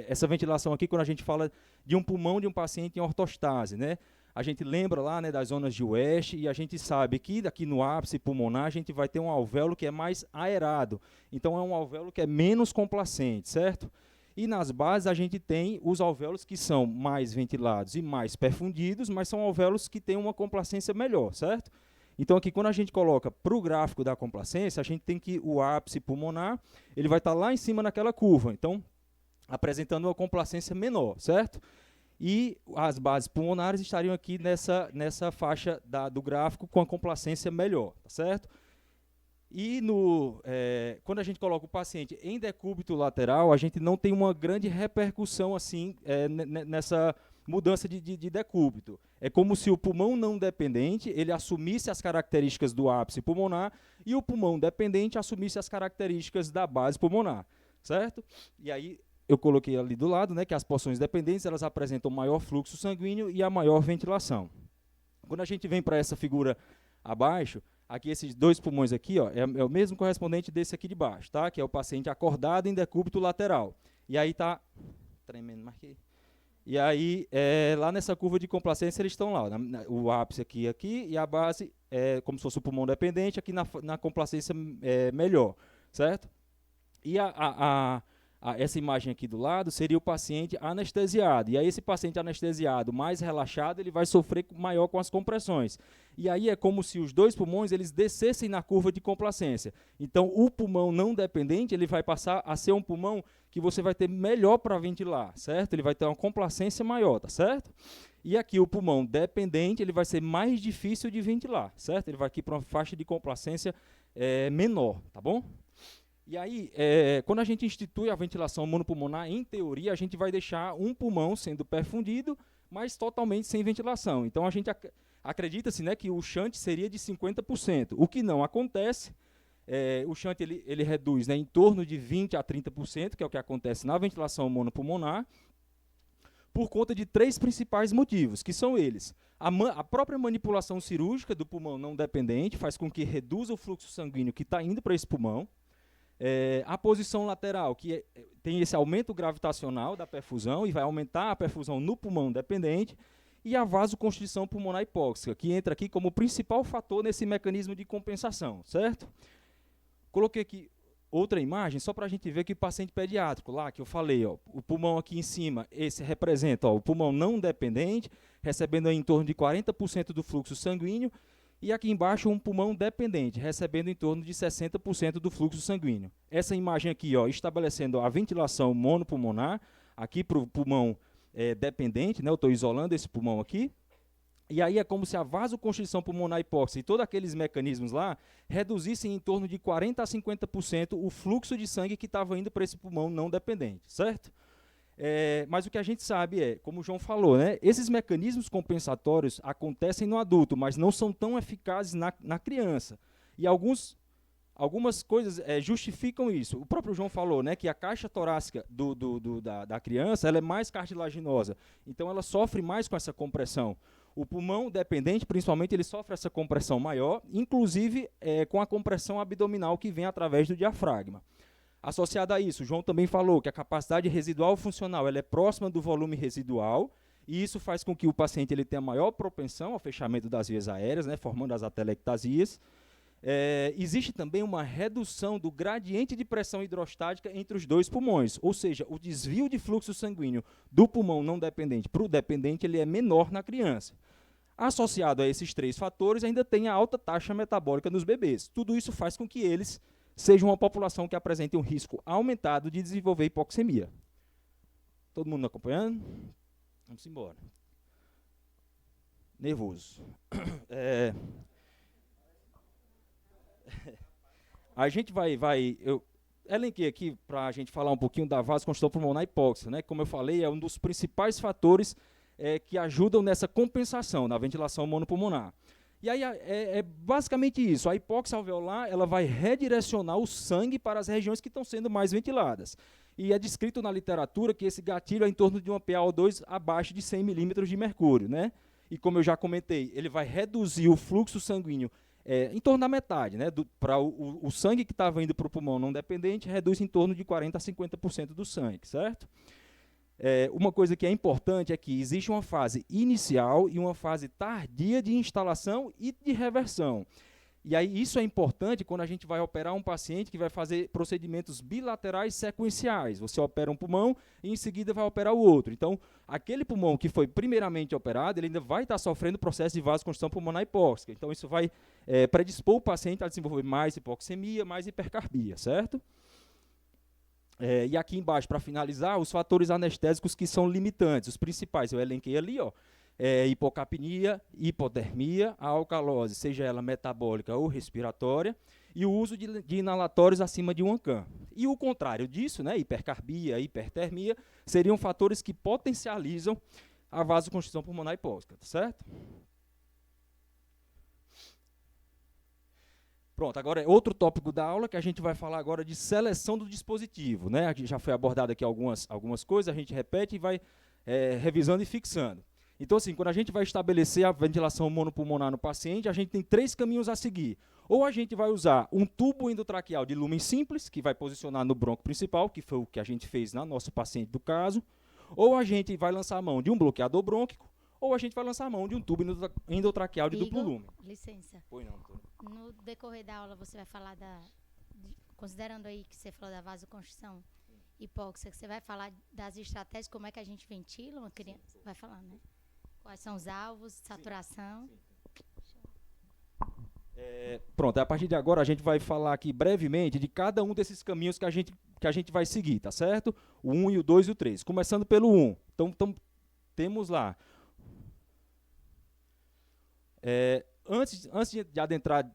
essa ventilação aqui quando a gente fala de um pulmão de um paciente em ortostase, né? A gente lembra lá, né, das zonas de West e a gente sabe que aqui no ápice pulmonar a gente vai ter um alvéolo que é mais aerado. Então é um alvéolo que é menos complacente, certo? E nas bases a gente tem os alvéolos que são mais ventilados e mais perfundidos, mas são alvéolos que têm uma complacência melhor, certo? Então aqui quando a gente coloca para o gráfico da complacência, a gente tem que o ápice pulmonar, ele vai estar lá em cima naquela curva, então apresentando uma complacência menor, certo? E as bases pulmonares estariam aqui nessa faixa do gráfico com a complacência melhor, tá certo? E quando a gente coloca o paciente em decúbito lateral, a gente não tem uma grande repercussão assim, nessa mudança de decúbito. É como se o pulmão não dependente ele assumisse as características do ápice pulmonar e o pulmão dependente assumisse as características da base pulmonar, certo? E aí eu coloquei ali do lado, né, que as porções dependentes elas apresentam maior fluxo sanguíneo e a maior ventilação. Quando a gente vem para essa figura abaixo, aqui esses dois pulmões aqui, ó, é o mesmo correspondente desse aqui de baixo, tá? Que é o paciente acordado em decúbito lateral. E aí está tremendo, marquei. E aí, lá nessa curva de complacência, eles estão lá. O ápice aqui e a base é como se fosse o pulmão dependente, aqui na complacência melhor, certo? E essa imagem aqui do lado seria o paciente anestesiado. E aí esse paciente anestesiado mais relaxado, ele vai sofrer maior com as compressões. E aí é como se os dois pulmões eles descessem na curva de complacência. Então o pulmão não dependente, ele vai passar a ser um pulmão que você vai ter melhor para ventilar, certo? Ele vai ter uma complacência maior, tá certo? E aqui o pulmão dependente, ele vai ser mais difícil de ventilar, certo? Ele vai aqui para uma faixa de complacência menor, tá bom? E aí, quando a gente institui a ventilação monopulmonar, em teoria, a gente vai deixar um pulmão sendo perfundido, mas totalmente sem ventilação. Então, a gente acredita-se, né, que o shunt seria de 50%. O que não acontece, o shunt ele reduz, né, em torno de 20% a 30%, que é o que acontece na ventilação monopulmonar, por conta de 3 principais motivos, que são eles. A própria manipulação cirúrgica do pulmão não dependente faz com que reduza o fluxo sanguíneo que está indo para esse pulmão. A posição lateral, que tem esse aumento gravitacional da perfusão e vai aumentar a perfusão no pulmão dependente, e a vasoconstrição pulmonar hipóxica, que entra aqui como principal fator nesse mecanismo de compensação, certo? Coloquei aqui outra imagem, só para a gente ver que o paciente pediátrico, lá que eu falei, ó, o pulmão aqui em cima, esse representa o pulmão não dependente, recebendo em torno de 40% do fluxo sanguíneo, e aqui embaixo um pulmão dependente, recebendo em torno de 60% do fluxo sanguíneo. Essa imagem aqui, ó, estabelecendo a ventilação monopulmonar, aqui para o pulmão dependente, né, eu estou isolando esse pulmão aqui, e aí é como se a vasoconstrição pulmonar hipóxica e todos aqueles mecanismos lá reduzissem em torno de 40% a 50% o fluxo de sangue que estava indo para esse pulmão não dependente, certo? Mas o que a gente sabe como o João falou, né, esses mecanismos compensatórios acontecem no adulto, mas não são tão eficazes na criança. E algumas coisas justificam isso. O próprio João falou, né, que a caixa torácica da criança ela é mais cartilaginosa, então ela sofre mais com essa compressão. O pulmão dependente, principalmente, ele sofre essa compressão maior, inclusive com a compressão abdominal que vem através do diafragma. Associado a isso, o João também falou que a capacidade residual funcional ela é próxima do volume residual, e isso faz com que o paciente ele tenha maior propensão ao fechamento das vias aéreas, né, formando as atelectasias. Existe também uma redução do gradiente de pressão hidrostática entre os dois pulmões, ou seja, o desvio de fluxo sanguíneo do pulmão não dependente para o dependente ele é menor na criança. Associado a esses 3 fatores, ainda tem a alta taxa metabólica nos bebês. Tudo isso faz com que eles sejam uma população que apresente um risco aumentado de desenvolver hipoxemia. Todo mundo acompanhando? Vamos embora. Nervoso. A gente eu elenquei aqui para a gente falar um pouquinho da vasoconstrição pulmonar hipóxica, né? Como eu falei, é um dos principais fatores que ajudam nessa compensação na ventilação monopulmonar. E aí é basicamente isso. A hipóxia alveolar ela vai redirecionar o sangue para as regiões que estão sendo mais ventiladas. E é descrito na literatura que esse gatilho é em torno de uma PaO2 abaixo de 100 milímetros de mercúrio, né? E como eu já comentei, ele vai reduzir o fluxo sanguíneo em torno da metade, né? Para o sangue que estava indo para o pulmão não dependente, reduz em torno de 40% a 50% do sangue, certo? Uma coisa que é importante é que existe uma fase inicial e uma fase tardia de instalação e de reversão. E aí isso é importante quando a gente vai operar um paciente que vai fazer procedimentos bilaterais sequenciais. Você opera um pulmão e em seguida vai operar o outro. Então, aquele pulmão que foi primeiramente operado, ele ainda vai estar sofrendo processo de vasoconstrição pulmonar hipóxica. Então, isso vai predispor o paciente a desenvolver mais hipoxemia, mais hipercarbia, certo? E aqui embaixo, para finalizar, os fatores anestésicos que são limitantes. Os principais, eu elenquei ali, ó, hipocapnia, hipotermia, a alcalose, seja ela metabólica ou respiratória, e o uso de inalatórios acima de 1 can. E o contrário disso, né, hipercarbia, hipertermia, seriam fatores que potencializam a vasoconstrição pulmonar hipóxica, tá certo? Pronto, agora é outro tópico da aula que a gente vai falar agora de seleção do dispositivo, né? Já foi abordado aqui algumas coisas, a gente repete e vai revisando e fixando. Então, assim, quando a gente vai estabelecer a ventilação monopulmonar no paciente, a gente tem 3 caminhos a seguir. Ou a gente vai usar um tubo endotraqueal de lumen simples, que vai posicionar no bronco principal, que foi o que a gente fez na nossa paciente do caso, Ou a gente vai lançar a mão de um bloqueador brônquico, ou a gente vai lançar a mão de um tubo endotraqueal de duplo Igor, lume. licença. Pois não, doutora. No decorrer da aula, você vai falar considerando aí que você falou da vasoconstrição hipóxica, você vai falar das estratégias, como é que a gente ventila uma criança? Vai falar, né? Quais são os alvos, saturação. Pronto, a partir de agora a gente vai falar aqui brevemente de cada um desses caminhos que a gente vai seguir, tá certo? O 1 e o 2 e o 3. Começando pelo 1. Então temos lá. Antes de adentrar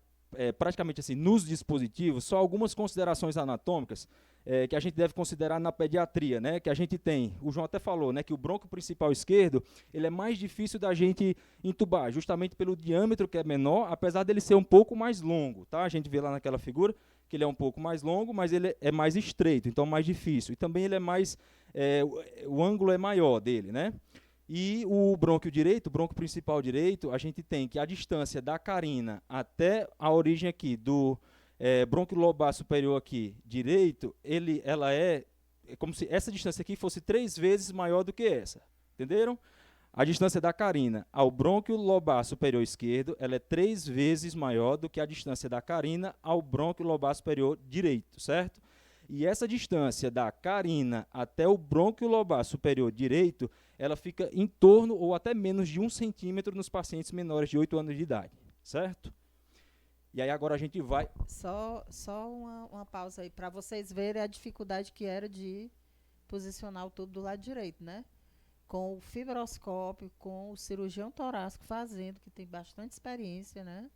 praticamente assim nos dispositivos, só algumas considerações anatômicas que a gente deve considerar na pediatria, né? Que a gente tem, o João até falou, né? Que o brônquio principal esquerdo, ele é mais difícil da gente entubar, justamente pelo diâmetro que é menor, apesar dele ser um pouco mais longo, tá? A gente vê lá naquela figura que ele é um pouco mais longo, mas ele é mais estreito, então mais difícil. E também ele é mais, o ângulo é maior dele, né? E o brônquio direito, o brônquio principal direito, a gente tem que a distância da carina até a origem aqui do brônquio lobar superior aqui direito, ela é como se essa distância aqui fosse 3 vezes maior do que essa. Entenderam? A distância da carina ao brônquio lobar superior esquerdo, ela é 3 vezes maior do que a distância da carina ao brônquio lobar superior direito, certo? E essa distância da carina até o brônquio lobar superior direito, ela fica em torno ou até menos de 1 centímetro nos pacientes menores de 8 anos de idade, certo? E aí agora a gente vai... Só uma pausa aí, para vocês verem a dificuldade que era de posicionar o tubo do lado direito, né? Com o fibroscópio, com o cirurgião torácico fazendo, que tem bastante experiência, né?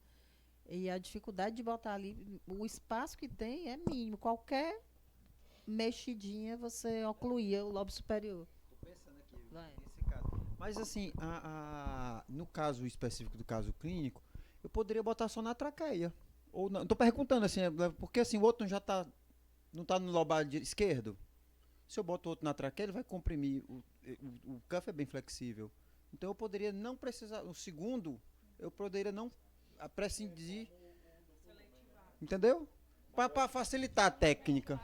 E a dificuldade de botar ali, o espaço que tem é mínimo. Qualquer mexidinha você ocluía o lobo superior. Estou pensando aqui nesse caso. Mas assim, no caso específico do caso clínico, eu poderia botar só na traqueia. Ou não, estou perguntando assim, porque assim o outro já não está no lobar esquerdo. Se eu boto outro na traqueia, ele vai comprimir. O cuff é bem flexível. Então eu poderia não precisar. O segundo, eu poderia não prescindir. Entendeu? Para facilitar a técnica.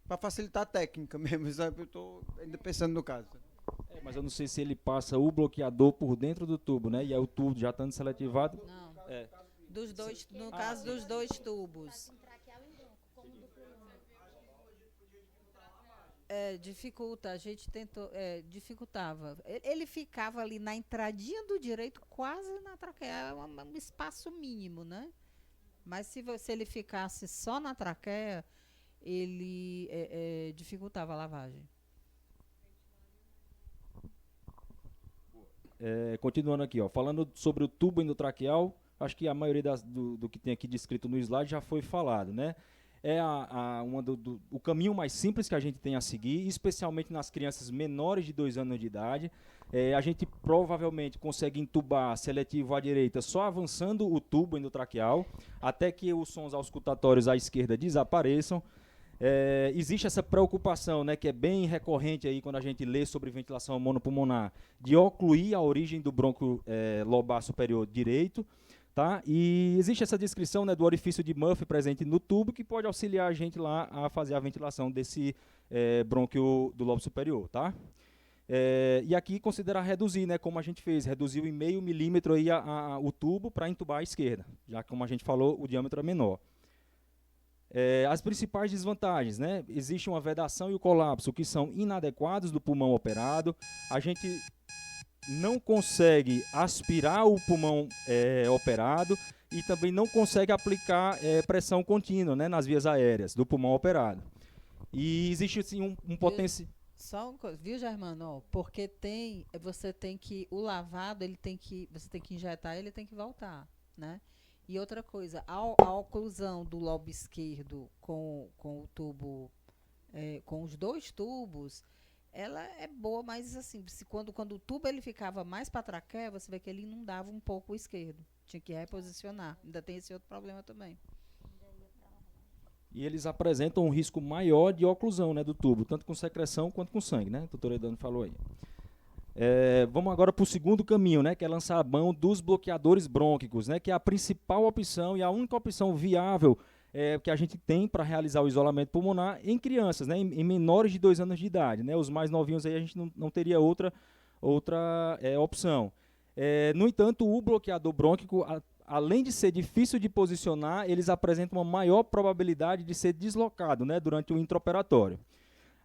Para facilitar a técnica mesmo. Sabe? Eu estou ainda pensando no caso. Mas eu não sei se ele passa o bloqueador por dentro do tubo, né? E aí o tubo já estando seletivado. Não. Dos dois, no caso dos dois tubos. Dificulta, a gente tentou, dificultava. Ele ficava ali na entradinha do direito, quase na traqueia, um espaço mínimo, né? Mas se ele ficasse só na traqueia, ele dificultava a lavagem. Continuando aqui, ó, falando sobre o tubo endotraqueal, acho que a maioria do que tem aqui descrito no slide já foi falado, né? É o caminho mais simples que a gente tem a seguir, especialmente nas crianças menores de 2 anos de idade. A gente provavelmente consegue entubar seletivo à direita só avançando o tubo endotraqueal, até que os sons auscultatórios à esquerda desapareçam. Existe essa preocupação, né, que é bem recorrente aí quando a gente lê sobre ventilação monopulmonar, de ocluir a origem do brônquio lobar superior direito. Tá? E existe essa descrição, né, do orifício de Murphy presente no tubo que pode auxiliar a gente lá a fazer a ventilação desse brônquio do lobo superior. Tá? E aqui considerar reduzir, né, como a gente fez, reduziu em 0,5 milímetro aí o tubo para entubar a esquerda, já que, como a gente falou, o diâmetro é menor. As principais desvantagens, né? Existe uma vedação e o colapso que são inadequados do pulmão operado. A gente não consegue aspirar o pulmão operado e também não consegue aplicar pressão contínua, né, nas vias aéreas do pulmão operado. E existe assim, um potencial... Só uma coisa, viu, Germano? Porque você tem que, o lavado, você tem que injetar, ele tem que voltar, né? E outra coisa, a oclusão do lobo esquerdo com o tubo, com os dois tubos, ela é boa, mas assim, quando o tubo ele ficava mais para a traqueia, você vê que ele inundava um pouco o esquerdo. Tinha que reposicionar. Ainda tem esse outro problema também. E eles apresentam um risco maior de oclusão, né, do tubo, tanto com secreção quanto com sangue, né? O doutor Edano falou aí. Vamos agora para o segundo caminho, né, que é lançar a mão dos bloqueadores brônquicos, né, que é a principal opção e a única opção viável que a gente tem para realizar o isolamento pulmonar em crianças, né, em menores de 2 anos de idade, né? Os mais novinhos aí a gente não teria outra opção. No entanto, o bloqueador brônquico, além de ser difícil de posicionar, eles apresentam uma maior probabilidade de ser deslocado, né, durante o intraoperatório.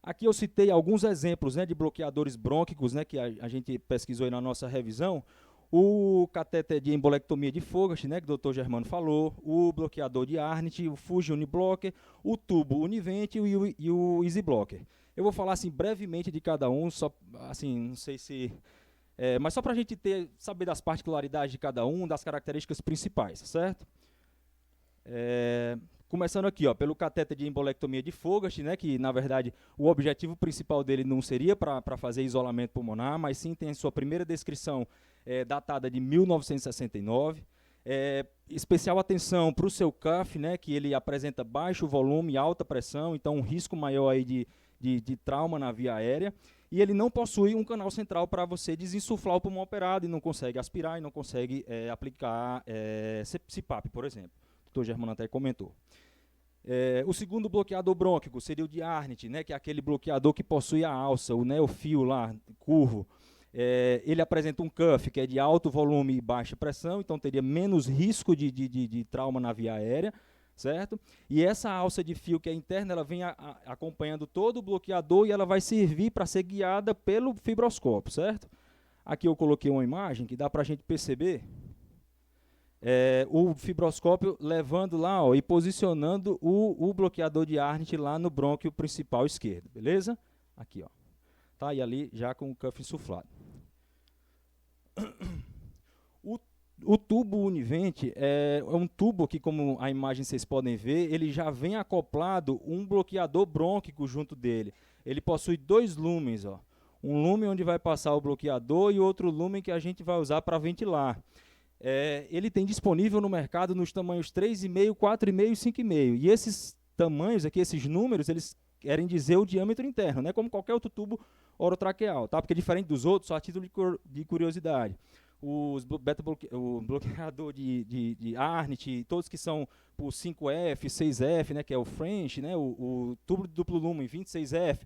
Aqui eu citei alguns exemplos, né, de bloqueadores brônquicos, né, que a gente pesquisou aí na nossa revisão. O catéter de embolectomia de Fogarty, né, que o Dr. Germano falou, o bloqueador de Arnett, o Fuji Uniblocker, o tubo Univent e o Easy Blocker. Eu vou falar assim brevemente de cada um, só assim, não sei se mas só para a gente saber das particularidades de cada um, das características principais, certo? Começando aqui, ó, pelo catéter de embolectomia de Fogarty, né, que na verdade o objetivo principal dele não seria para fazer isolamento pulmonar, mas sim tem sua primeira descrição datada de 1969. Especial atenção para o seu cuff, né, que ele apresenta baixo volume e alta pressão, então um risco maior aí de trauma na via aérea. E ele não possui um canal central para você desinsuflar o pulmão operado e não consegue aspirar e não consegue aplicar CPAP, por exemplo. O Dr. Germano até comentou. O segundo bloqueador brônquico seria o de Arnett, né, que é aquele bloqueador que possui a alça, o fio lá, curvo. Ele apresenta um cuff, que é de alto volume e baixa pressão, então teria menos risco de trauma na via aérea, certo? E essa alça de fio que é interna, ela vem acompanhando todo o bloqueador e ela vai servir para ser guiada pelo fibroscópio, certo? Aqui eu coloquei uma imagem que dá para a gente perceber o fibroscópio levando lá, ó, e posicionando o bloqueador de Arnett lá no brônquio principal esquerdo, beleza? Aqui, ó. Tá? E ali já com o cuff insuflado. O tubo Univent é um tubo que, como a imagem vocês podem ver, ele já vem acoplado um bloqueador brônquico junto dele. Ele possui 2 lumens, ó. Um lumen onde vai passar o bloqueador e outro lumen que a gente vai usar para ventilar. Ele tem disponível no mercado nos tamanhos 3,5, 4,5 e 5,5. E esses tamanhos aqui, esses números, eles querem dizer o diâmetro interno, né? Como qualquer outro tubo orotraqueal, tá? Porque diferente dos outros, só a título de curiosidade, o bloqueador de Arnett, todos que são por 5F, 6F, né, que é o French, né, o tubo de duplo lumen 26F,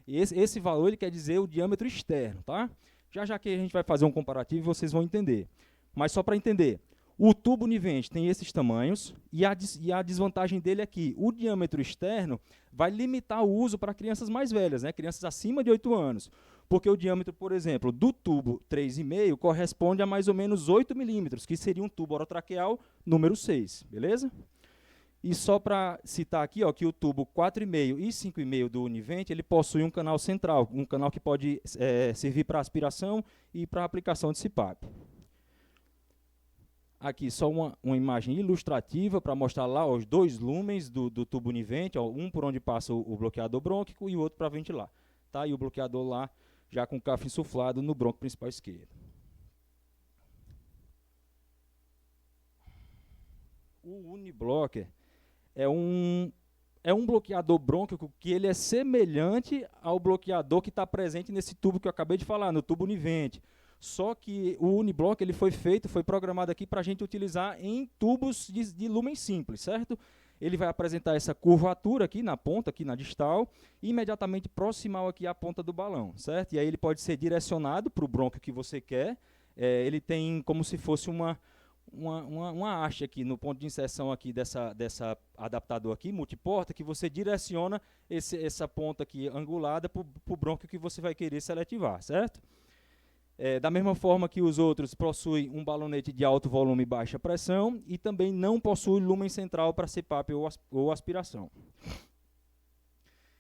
esse valor ele quer dizer o diâmetro externo, tá? Já que a gente vai fazer um comparativo, vocês vão entender. Mas só para entender, o tubo Univent tem esses tamanhos e a desvantagem dele é que o diâmetro externo vai limitar o uso para crianças mais velhas, né, crianças acima de 8 anos. Porque o diâmetro, por exemplo, do tubo 3,5 corresponde a mais ou menos 8 milímetros, que seria um tubo orotraqueal número 6, beleza? E só para citar aqui, ó, que o tubo 4,5 e 5,5 do Univent, ele possui um canal central, um canal que pode servir para aspiração e para aplicação de CPAP. Aqui só uma imagem ilustrativa para mostrar lá ó, os 2 lumens do tubo Univent, ó, um por onde passa o bloqueador brônquico e o outro para ventilar. Tá? E o bloqueador lá já com o cuff insuflado no brônquio principal esquerdo. O Uniblocker é um bloqueador brônquico que ele é semelhante ao bloqueador que está presente nesse tubo que eu acabei de falar, no tubo Univent. Só que o Uniblocker ele foi programado aqui para a gente utilizar em tubos de lumen simples, certo? Ele vai apresentar essa curvatura aqui na ponta, aqui na distal, e imediatamente proximal aqui à ponta do balão, certo? E aí ele pode ser direcionado para o brônquio que você quer. Ele tem como se fosse uma haste aqui no ponto de inserção aqui dessa adaptador aqui, multiporta, que você direciona essa ponta aqui angulada para o brônquio que você vai querer seletivar, certo? Da mesma forma que os outros, possui um balonete de alto volume e baixa pressão e também não possui lumen central para CPAP ou aspiração.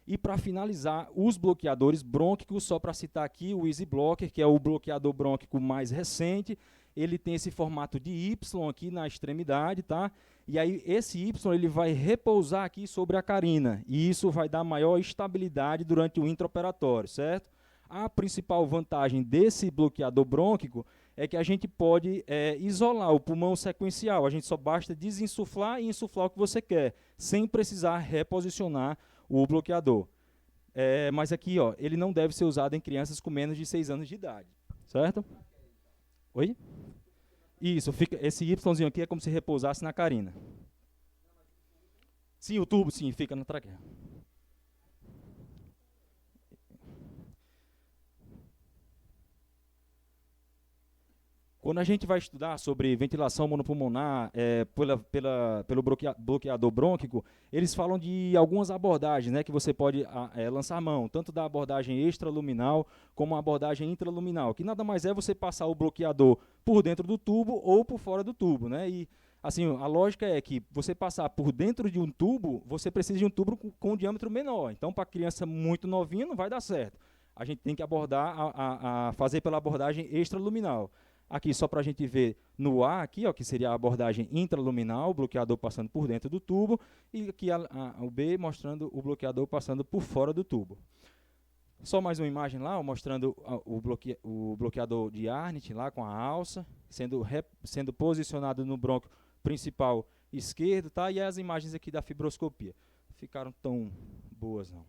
E para finalizar, os bloqueadores brônquicos, só para citar aqui o Easy Blocker, que é o bloqueador brônquico mais recente, ele tem esse formato de Y aqui na extremidade, tá? E aí esse Y ele vai repousar aqui sobre a carina, e isso vai dar maior estabilidade durante o intraoperatório, certo? A principal vantagem desse bloqueador brônquico é que a gente pode isolar o pulmão sequencial. A gente só basta desinsuflar e insuflar o que você quer, sem precisar reposicionar o bloqueador. Mas aqui, ó, ele não deve ser usado em crianças com menos de 6 anos de idade, certo? Oi? Isso, esse Yzinho aqui é como se repousasse na carina. Sim, o tubo, sim, fica na traqueia. Quando a gente vai estudar sobre ventilação monopulmonar pelo bloqueador brônquico, eles falam de algumas abordagens, né, que você pode lançar mão, tanto da abordagem extraluminal como a abordagem intraluminal, que nada mais é você passar o bloqueador por dentro do tubo ou por fora do tubo, né? E assim, a lógica é que você passar por dentro de um tubo, você precisa de um tubo com um diâmetro menor. Então, para criança muito novinha, não vai dar certo. A gente tem que abordar, fazer pela abordagem extraluminal. Aqui, só para a gente ver no A, aqui, ó, que seria a abordagem intraluminal, o bloqueador passando por dentro do tubo, e aqui o B mostrando o bloqueador passando por fora do tubo. Só mais uma imagem lá, ó, mostrando o bloqueador de Arnett lá com a alça, sendo posicionado no brônquio principal esquerdo, tá? E as imagens aqui da fibroscopia. Ficaram tão boas, não.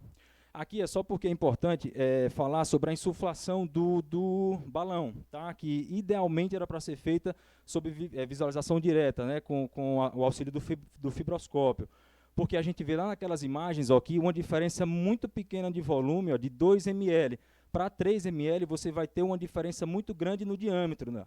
Aqui é só porque é importante falar sobre a insuflação do balão, tá? Que idealmente era para ser feita sob visualização direta, né? Com o auxílio do fibroscópio. Porque a gente vê lá naquelas imagens ó, aqui uma diferença muito pequena de volume, ó, de 2 ml. Para 3 ml você vai ter uma diferença muito grande no diâmetro, né?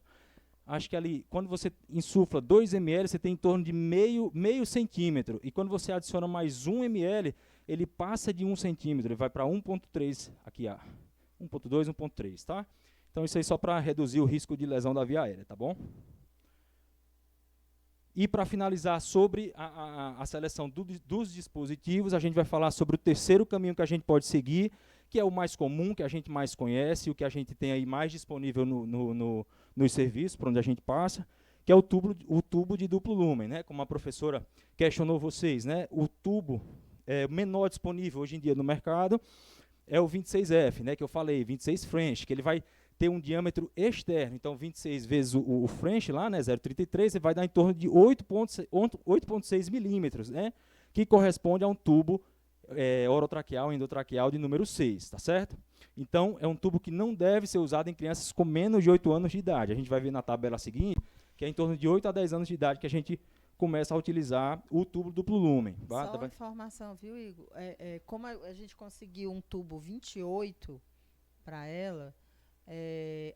Acho que ali, quando você insufla 2 ml, você tem em torno de meio centímetro. E quando você adiciona mais 1 ml, ele passa de 1 centímetro, ele vai para 1,3, aqui, 1,2, 1,3, tá? Então, isso aí só para reduzir o risco de lesão da via aérea, tá bom? E para finalizar sobre a seleção dos dispositivos, a gente vai falar sobre o terceiro caminho que a gente pode seguir, que é o mais comum, que a gente mais conhece, o que a gente tem aí mais disponível nos serviços, por onde a gente passa, que é o tubo de duplo lumen, né? Como a professora questionou vocês, né? O tubo menor disponível hoje em dia no mercado é o 26F, né? Que eu falei, 26 French, que ele vai ter um diâmetro externo. Então, 26 vezes o French lá, né? 0,33, você vai dar em torno de 8,6 milímetros, né? Que corresponde a um tubo orotraqueal, endotraqueal de número 6, tá certo? Então, é um tubo que não deve ser usado em crianças com menos de 8 anos de idade. A gente vai ver na tabela seguinte, que é em torno de 8 a 10 anos de idade que a gente começa a utilizar o tubo duplo lumen. Só uma informação, viu, Igor? Como a gente conseguiu um tubo 28 para ela,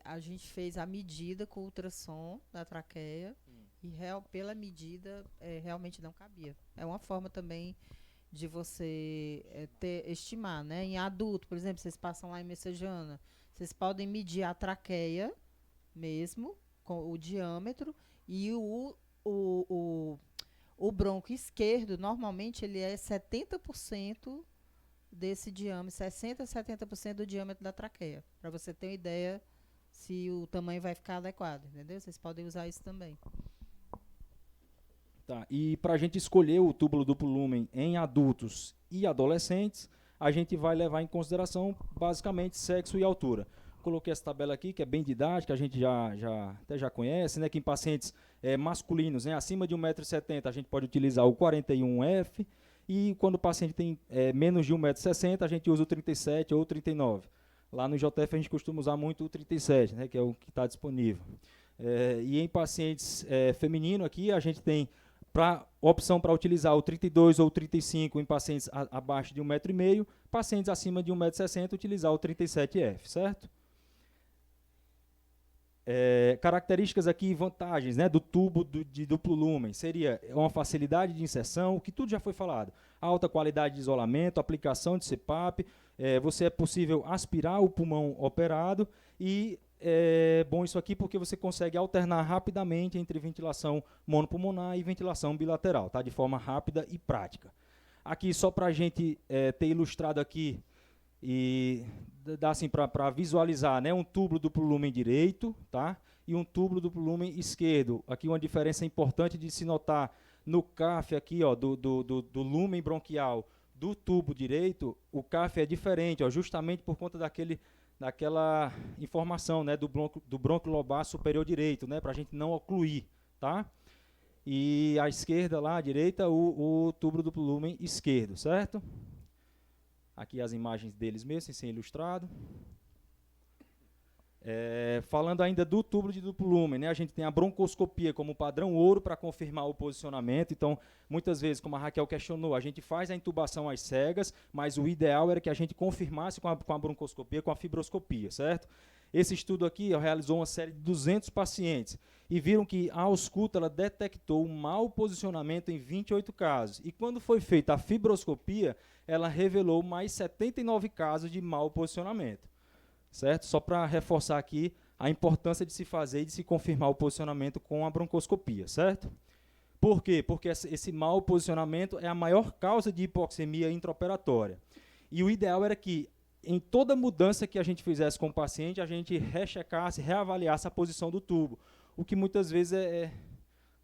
a gente fez a medida com ultrassom da traqueia e pela medida realmente não cabia. É uma forma também de você estimar, né? Em adulto, por exemplo, vocês passam lá em Messejana, vocês podem medir a traqueia mesmo, com o diâmetro, e o bronco esquerdo, normalmente, ele é 70% desse diâmetro, 60% a 70% do diâmetro da traqueia, para você ter uma ideia se o tamanho vai ficar adequado, entendeu? Vocês podem usar isso também. Tá, e para a gente escolher o túbulo duplo lumen em adultos e adolescentes, a gente vai levar em consideração, basicamente, sexo e altura. Coloquei essa tabela aqui, que é bem didática, a gente até já conhece, né, que em pacientes masculinos, né, acima de 1,70 m, a gente pode utilizar o 41F, e quando o paciente tem menos de 1,60 m, a gente usa o 37 ou o 39. Lá no JF a gente costuma usar muito o 37, né, que é o que está disponível. E em pacientes femininos aqui, a gente tem opção para utilizar o 32 ou o 35 em pacientes abaixo de 1,5 m, pacientes acima de 1,60 m, utilizar o 37F, certo? Características aqui e vantagens, né, do tubo de duplo lumen. Seria uma facilidade de inserção, o que tudo já foi falado. Alta qualidade de isolamento, aplicação de CPAP, você é possível aspirar o pulmão operado e bom isso aqui porque você consegue alternar rapidamente entre ventilação monopulmonar e ventilação bilateral, tá? De forma rápida e prática. Aqui, só para a gente ter ilustrado aqui e dá assim para visualizar, né? Um tubo duplo lumen direito, tá? E um tubo duplo lumen esquerdo. Aqui uma diferença importante de se notar no CAF aqui, ó, do lumen bronquial do tubo direito, o CAF é diferente, ó, justamente por conta daquela informação, né, do brônquio lobar superior direito, né, para a gente não ocluir, tá? E à esquerda lá, à direita, o tubo duplo lumen esquerdo, certo? Aqui as imagens deles mesmos, sem ser ilustrado. Falando ainda do tubo de duplo lúmen, né, a gente tem a broncoscopia como padrão ouro para confirmar o posicionamento. Então, muitas vezes, como a Raquel questionou, a gente faz a intubação às cegas, mas o ideal era que a gente confirmasse com a broncoscopia, com a fibroscopia, certo? Esse estudo aqui realizou uma série de 200 pacientes e viram que a ausculta ela detectou um mau posicionamento em 28 casos. E quando foi feita a fibroscopia, ela revelou mais 79 casos de mau posicionamento. Certo? Só para reforçar aqui a importância de se fazer e de se confirmar o posicionamento com a broncoscopia, certo? Por quê? Porque esse mau posicionamento é a maior causa de hipoxemia intraoperatória. E o ideal era que, em toda mudança que a gente fizesse com o paciente, a gente rechecasse, reavaliasse a posição do tubo, o que muitas vezes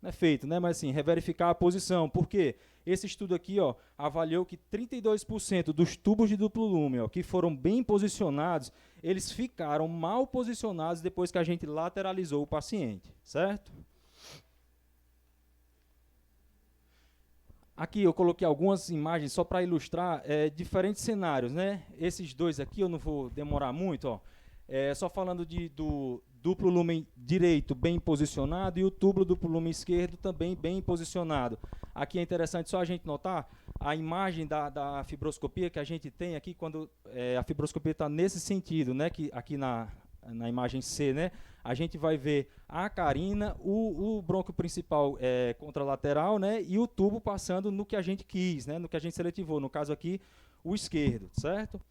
não é feito, né? Mas assim, reverificar a posição. Por quê? Esse estudo aqui avaliou que 32% dos tubos de duplo lúmen que foram bem posicionados, eles ficaram mal posicionados depois que a gente lateralizou o paciente, certo? Aqui eu coloquei algumas imagens só para ilustrar diferentes cenários, né? Esses dois aqui eu não vou demorar muito, só falando do duplo lumen direito bem posicionado e o tubo duplo lumen esquerdo também bem posicionado. Aqui é interessante só a gente notar a imagem da fibroscopia que a gente tem aqui, quando a fibroscopia está nesse sentido, né? Que aqui na imagem C, né? A gente vai ver a carina, o brônquio principal contralateral, né? E o tubo passando no que a gente quis, né? No que a gente seletivou, no caso aqui, o esquerdo, certo?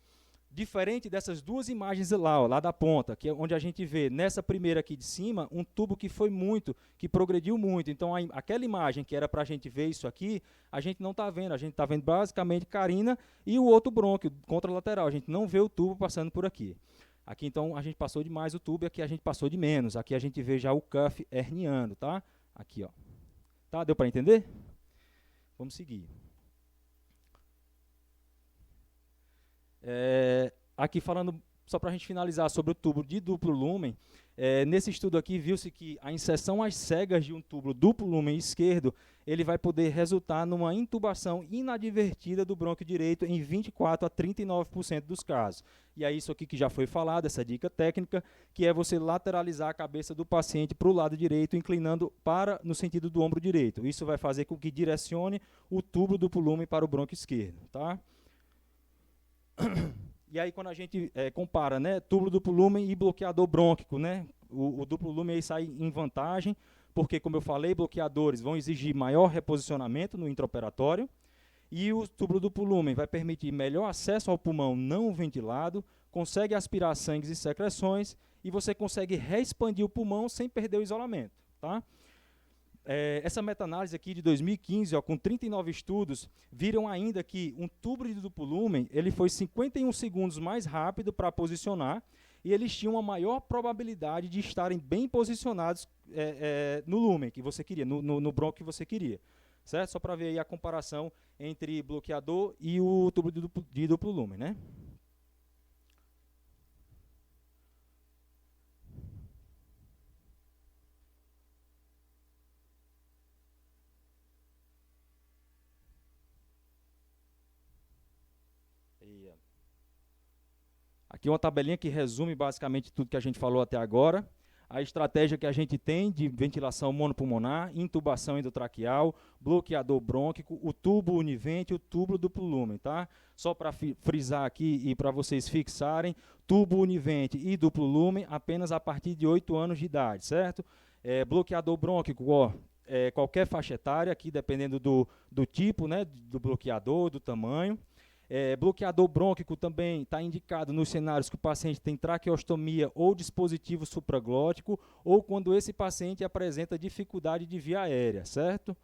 Diferente dessas duas imagens lá da ponta, que é onde a gente vê nessa primeira aqui de cima, um tubo que progrediu muito. Então, aquela imagem que era para a gente ver isso aqui, a gente não está vendo. A gente está vendo basicamente carina e o outro brônquio contralateral. A gente não vê o tubo passando por aqui. Aqui, então, a gente passou de mais o tubo e aqui a gente passou de menos. Aqui a gente vê já o cuff herniando, tá? Aqui, ó. Tá? Deu para entender? Vamos seguir. Aqui falando, só para a gente finalizar, sobre o tubo de duplo lúmen, nesse estudo aqui viu-se que a inserção às cegas de um tubo duplo lúmen esquerdo, ele vai poder resultar numa intubação inadvertida do brônquio direito em 24 a 39% dos casos. E é isso aqui que já foi falado, essa dica técnica, que é você lateralizar a cabeça do paciente para o lado direito, inclinando no sentido do ombro direito. Isso vai fazer com que direcione o tubo duplo lúmen para o brônquio esquerdo, tá? E aí, quando a gente compara, né, tubo duplo lúmen e bloqueador brônquico, né, o duplo lúmen aí sai em vantagem, porque, como eu falei, bloqueadores vão exigir maior reposicionamento no intraoperatório, e o tubo duplo lúmen vai permitir melhor acesso ao pulmão não ventilado, consegue aspirar sangues e secreções, e você consegue reexpandir o pulmão sem perder o isolamento, tá? Essa meta-análise aqui de 2015, com 39 estudos, viram ainda que um tubo de duplo lúmen ele foi 51 segundos mais rápido para posicionar e eles tinham uma maior probabilidade de estarem bem posicionados no lúmen que você queria, no brônquio que você queria. Certo? Só para ver aí a comparação entre bloqueador e o tubo de duplo lúmen, né? Aqui uma tabelinha que resume basicamente tudo que a gente falou até agora. A estratégia que a gente tem de ventilação monopulmonar, intubação endotraqueal, bloqueador brônquico, o tubo univente e o tubo duplo lúmen, tá? Só para frisar aqui e para vocês fixarem, tubo univente e duplo lúmen apenas a partir de 8 anos de idade, certo? Bloqueador brônquico, qualquer faixa etária, aqui dependendo do tipo, né, do bloqueador, do tamanho. Bloqueador brônquico também está indicado nos cenários que o paciente tem traqueostomia ou dispositivo supraglótico, ou quando esse paciente apresenta dificuldade de via aérea, certo?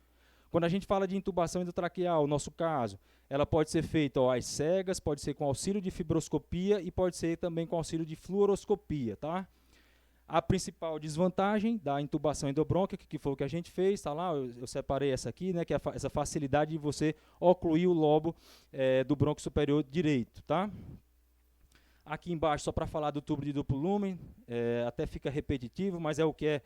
Quando a gente fala de intubação endotraqueal, no nosso caso, ela pode ser feita às cegas, pode ser com auxílio de fibroscopia e pode ser também com auxílio de fluoroscopia, tá? A principal desvantagem da intubação endobrônquica, que foi o que a gente fez, tá lá, eu separei essa aqui, né, que é essa facilidade de você ocluir o lobo do brônquio superior direito, tá? Aqui embaixo, só para falar do tubo de duplo lúmen, até fica repetitivo, mas é o que é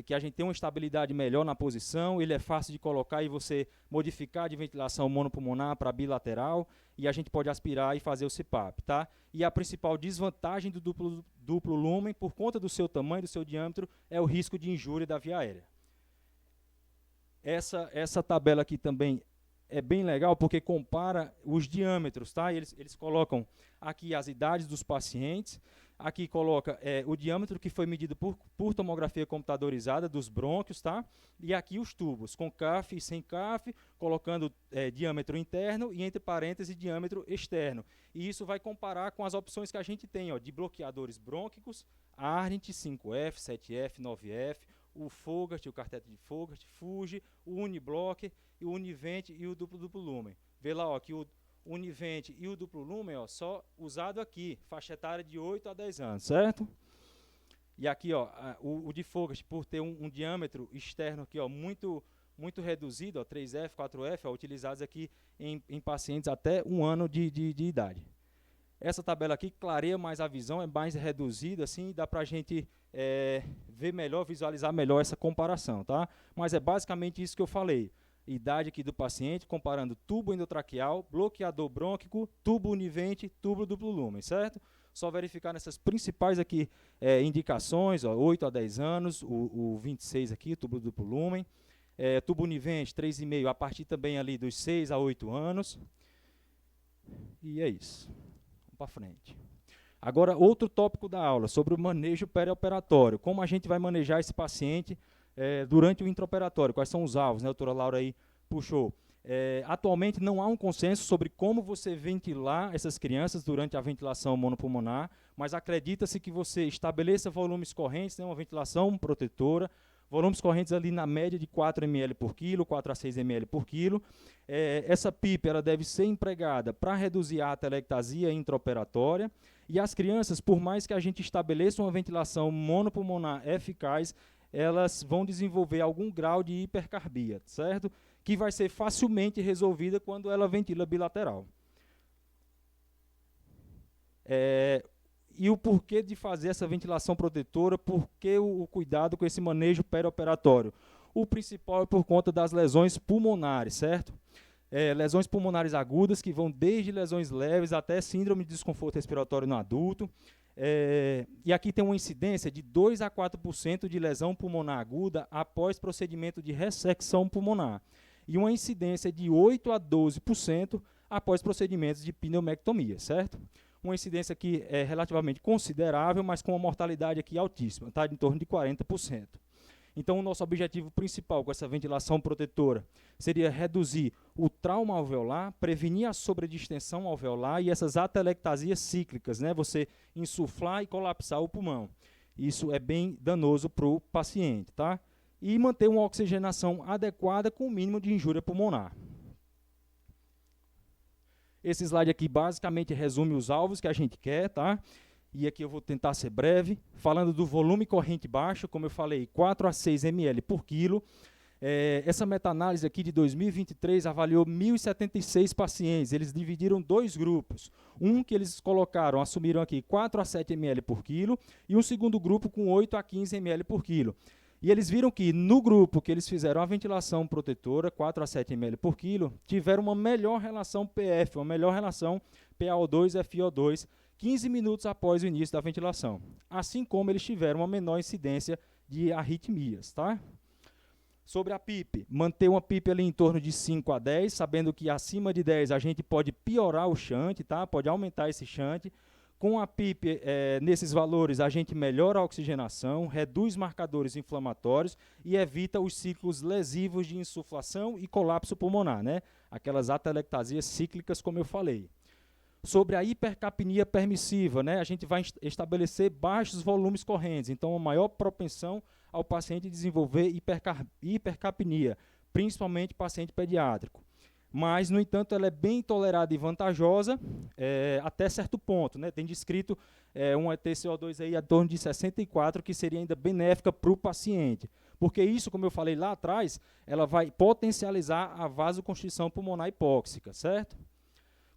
que a gente tem uma estabilidade melhor na posição, ele é fácil de colocar e você modificar de ventilação monopulmonar para bilateral, e a gente pode aspirar e fazer o CPAP, tá? E a principal desvantagem do duplo lumen, por conta do seu tamanho, do seu diâmetro, é o risco de injúria da via aérea. Essa tabela aqui também é bem legal, porque compara os diâmetros, tá? Eles colocam aqui as idades dos pacientes, aqui coloca o diâmetro que foi medido por tomografia computadorizada dos brônquios, tá? E aqui os tubos, com CAF e sem CAF, colocando diâmetro interno e, entre parênteses, diâmetro externo. E isso vai comparar com as opções que a gente tem, ó, de bloqueadores brônquicos, Arndt, 5F, 7F, 9F, o Fogart, o carteto de Fogart, Fuji, o Uniblock, o Univent e o duplo lumen. Vê lá, ó, que o Univent e o duplo lumen, ó, só usado aqui, faixa etária de 8 a 10 anos, certo? E aqui, ó, o de Fogart, por ter um diâmetro externo aqui, ó, muito reduzido, ó, 3F, 4F, ó, utilizados aqui em pacientes até 1 ano de idade. Essa tabela aqui clareia mais a visão, é mais reduzida, assim, dá para a gente ver melhor, visualizar melhor essa comparação, tá? Mas é basicamente isso que eu falei. Idade aqui do paciente, comparando tubo endotraqueal, bloqueador brônquico, tubo univente, tubo duplo lumen, certo? Só verificar nessas principais aqui indicações, ó, 8 a 10 anos, o 26 aqui, tubo duplo lumen, tubo univente, 3,5, a partir também ali dos 6 a 8 anos. E é isso. Vamos para frente. Agora, outro tópico da aula, sobre o manejo perioperatório. Como a gente vai manejar esse paciente durante o intraoperatório, quais são os alvos, né? A doutora Laura aí puxou. Atualmente não há um consenso sobre como você ventilar essas crianças durante a ventilação monopulmonar, mas acredita-se que você estabeleça volumes correntes, né, uma ventilação protetora, volumes correntes ali na média de 4 ml por quilo, 4 a 6 ml por quilo. Essa PIP ela deve ser empregada para reduzir a atelectasia intraoperatória, e as crianças, por mais que a gente estabeleça uma ventilação monopulmonar eficaz, elas vão desenvolver algum grau de hipercarbia, certo? Que vai ser facilmente resolvida quando ela ventila bilateral. E o porquê de fazer essa ventilação protetora, por que o cuidado com esse manejo perioperatório? O principal é por conta das lesões pulmonares, certo? Lesões pulmonares agudas, que vão desde lesões leves até síndrome de desconforto respiratório no adulto. E aqui tem uma incidência de 2 a 4% de lesão pulmonar aguda após procedimento de ressecção pulmonar. E uma incidência de 8 a 12% após procedimentos de pneumectomia, certo? Uma incidência aqui é relativamente considerável, mas com uma mortalidade aqui altíssima, tá? De em torno de 40%. Então, o nosso objetivo principal com essa ventilação protetora seria reduzir o trauma alveolar, prevenir a sobredistensão alveolar e essas atelectasias cíclicas, né? Você insuflar e colapsar o pulmão. Isso é bem danoso para o paciente, tá? E manter uma oxigenação adequada com o mínimo de injúria pulmonar. Esse slide aqui basicamente resume os alvos que a gente quer, tá? E aqui eu vou tentar ser breve, falando do volume corrente baixo, como eu falei, 4 a 6 ml por quilo. Essa meta-análise aqui de 2023 avaliou 1.076 pacientes. Eles dividiram 2 grupos. Um que eles colocaram, assumiram aqui 4 a 7 ml por quilo, e um segundo grupo com 8 a 15 ml por quilo. E eles viram que no grupo que eles fizeram a ventilação protetora, 4 a 7 ml por quilo, tiveram uma melhor relação PF, uma melhor relação PaO2-FiO2, 15 minutos após o início da ventilação, assim como eles tiveram uma menor incidência de arritmias, tá? Sobre a PIP, manter uma PIP ali em torno de 5 a 10, sabendo que acima de 10 a gente pode piorar o shunt, tá? Pode aumentar esse shunt. Com a PIP, nesses valores, a gente melhora a oxigenação, reduz marcadores inflamatórios e evita os ciclos lesivos de insuflação e colapso pulmonar, né? Aquelas atelectasias cíclicas, como eu falei. Sobre a hipercapnia permissiva, né, a gente vai estabelecer baixos volumes correntes, então a maior propensão ao paciente desenvolver hipercapnia, principalmente paciente pediátrico. Mas, no entanto, ela é bem tolerada e vantajosa até certo ponto, né? Tem descrito um ETCO2 aí a torno de 64, que seria ainda benéfica para o paciente. Porque isso, como eu falei lá atrás, ela vai potencializar a vasoconstrição pulmonar hipóxica, certo?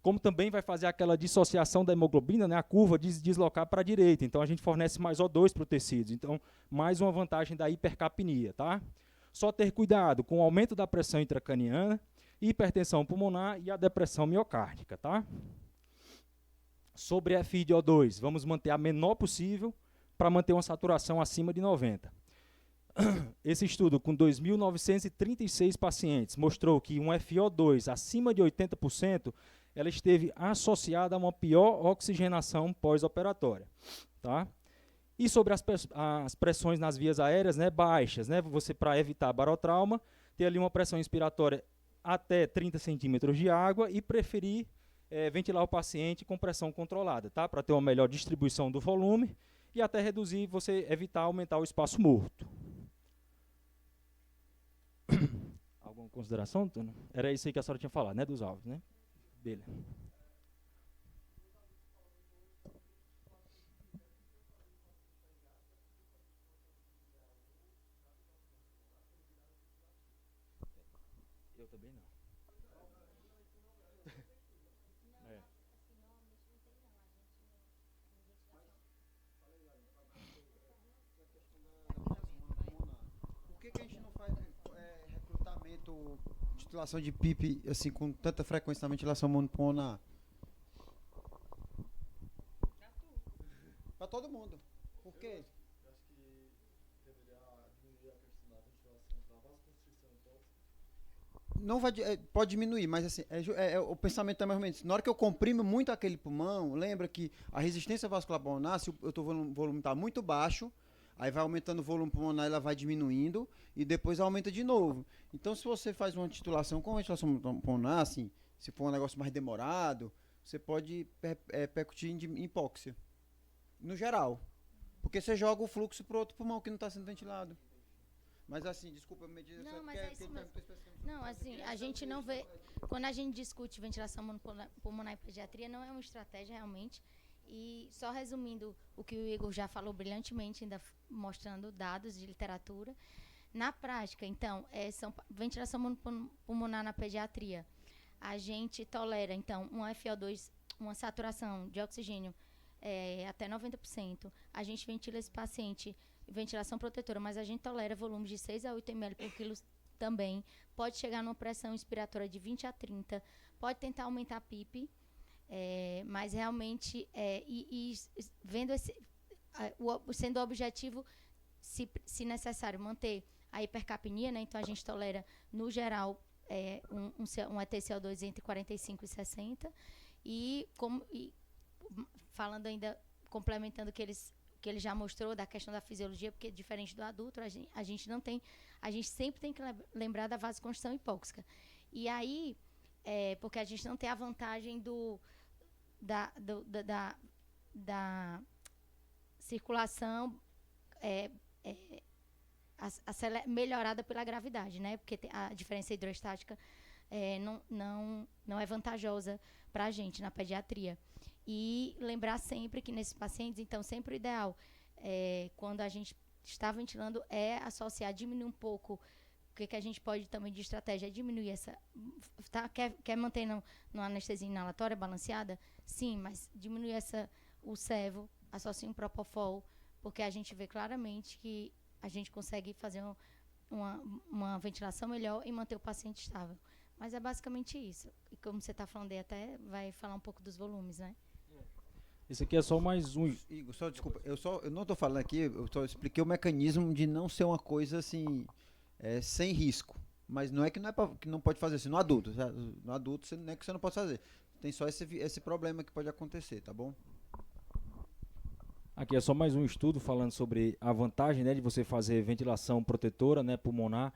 como também vai fazer aquela dissociação da hemoglobina, né, a curva deslocar para a direita. Então, a gente fornece mais O2 para o tecido. Então, mais uma vantagem da hipercapnia, tá? Só ter cuidado com o aumento da pressão intracraniana, hipertensão pulmonar e a depressão miocárdica, tá? Sobre FiO2, vamos manter a menor possível para manter uma saturação acima de 90. Esse estudo, com 2.936 pacientes, mostrou que um FiO2 acima de 80%, ela esteve associada a uma pior oxigenação pós-operatória, tá? E sobre as pressões nas vias aéreas, né, baixas, né, você, para evitar barotrauma, ter ali uma pressão inspiratória até 30 centímetros de água e preferir ventilar o paciente com pressão controlada, tá? Para ter uma melhor distribuição do volume e até reduzir, você evitar aumentar o espaço morto. Alguma consideração, Antônio? Era isso aí que a senhora tinha falado, né, dos alvos, né? Beleza. Eu também não. É. Por que a gente não faz recrutamento, titulação de PIP assim, com tanta frequência na ventilação monopulmonar? Para todo mundo. Por quê? Não vai, pode diminuir, mas assim, o pensamento é mais ou menos. Na hora que eu comprimo muito aquele pulmão, lembra que a resistência vascular pulmonar, se o volume está muito baixo, aí vai aumentando o volume pulmonar, ela vai diminuindo e depois aumenta de novo. Então, se você faz uma titulação com ventilação pulmonar, assim, se for um negócio mais demorado, você pode percutir em hipóxia. No geral. Porque você joga o fluxo para o outro pulmão que não está sendo ventilado. Mas assim, desculpa, me diz. Não, mas é isso mesmo. Não, assim, a gente não vê. Quando a gente discute ventilação pulmonar e pediatria, não é uma estratégia realmente. E só resumindo o que o Igor já falou brilhantemente, ainda mostrando dados de literatura. Na prática, então, ventilação pulmonar na pediatria. A gente tolera, então, um FO2, uma saturação de oxigênio até 90%. A gente ventila esse paciente, ventilação protetora, mas a gente tolera volumes de 6 a 8 ml por quilo também. Pode chegar numa pressão inspiratória de 20 a 30. Pode tentar aumentar a PIP, mas realmente, vendo sendo o objetivo, se necessário, manter a hipercapnia, né? Então a gente tolera, no geral, um ETCO2 entre 45 e 60. E falando ainda, complementando o que ele já mostrou da questão da fisiologia, porque diferente do adulto, a gente sempre tem que lembrar da vasoconstrição hipóxica. E aí, porque a gente não tem a vantagem da circulação melhorada pela gravidade, né? Porque a diferença hidrostática não é vantajosa para a gente na pediatria. E lembrar sempre que nesses pacientes, então, sempre o ideal, quando a gente está ventilando, associar, diminuir um pouco. O que a gente pode também de estratégia é diminuir essa... Quer manter numa anestesia inalatória balanceada? Sim, mas diminuir o servo, associa um propofol, porque a gente vê claramente que a gente consegue fazer uma ventilação melhor e manter o paciente estável. Mas é basicamente isso. E como você está falando aí, até vai falar um pouco dos volumes, né? Esse aqui é só mais um... Igor, só desculpa, eu não estou falando aqui, eu só expliquei o mecanismo de não ser uma coisa assim, sem risco. Mas não é que não pode fazer assim, no adulto. No adulto não é que você não pode fazer. Tem só esse problema que pode acontecer, tá bom? Aqui é só mais um estudo falando sobre a vantagem, né, de você fazer ventilação protetora, né, pulmonar,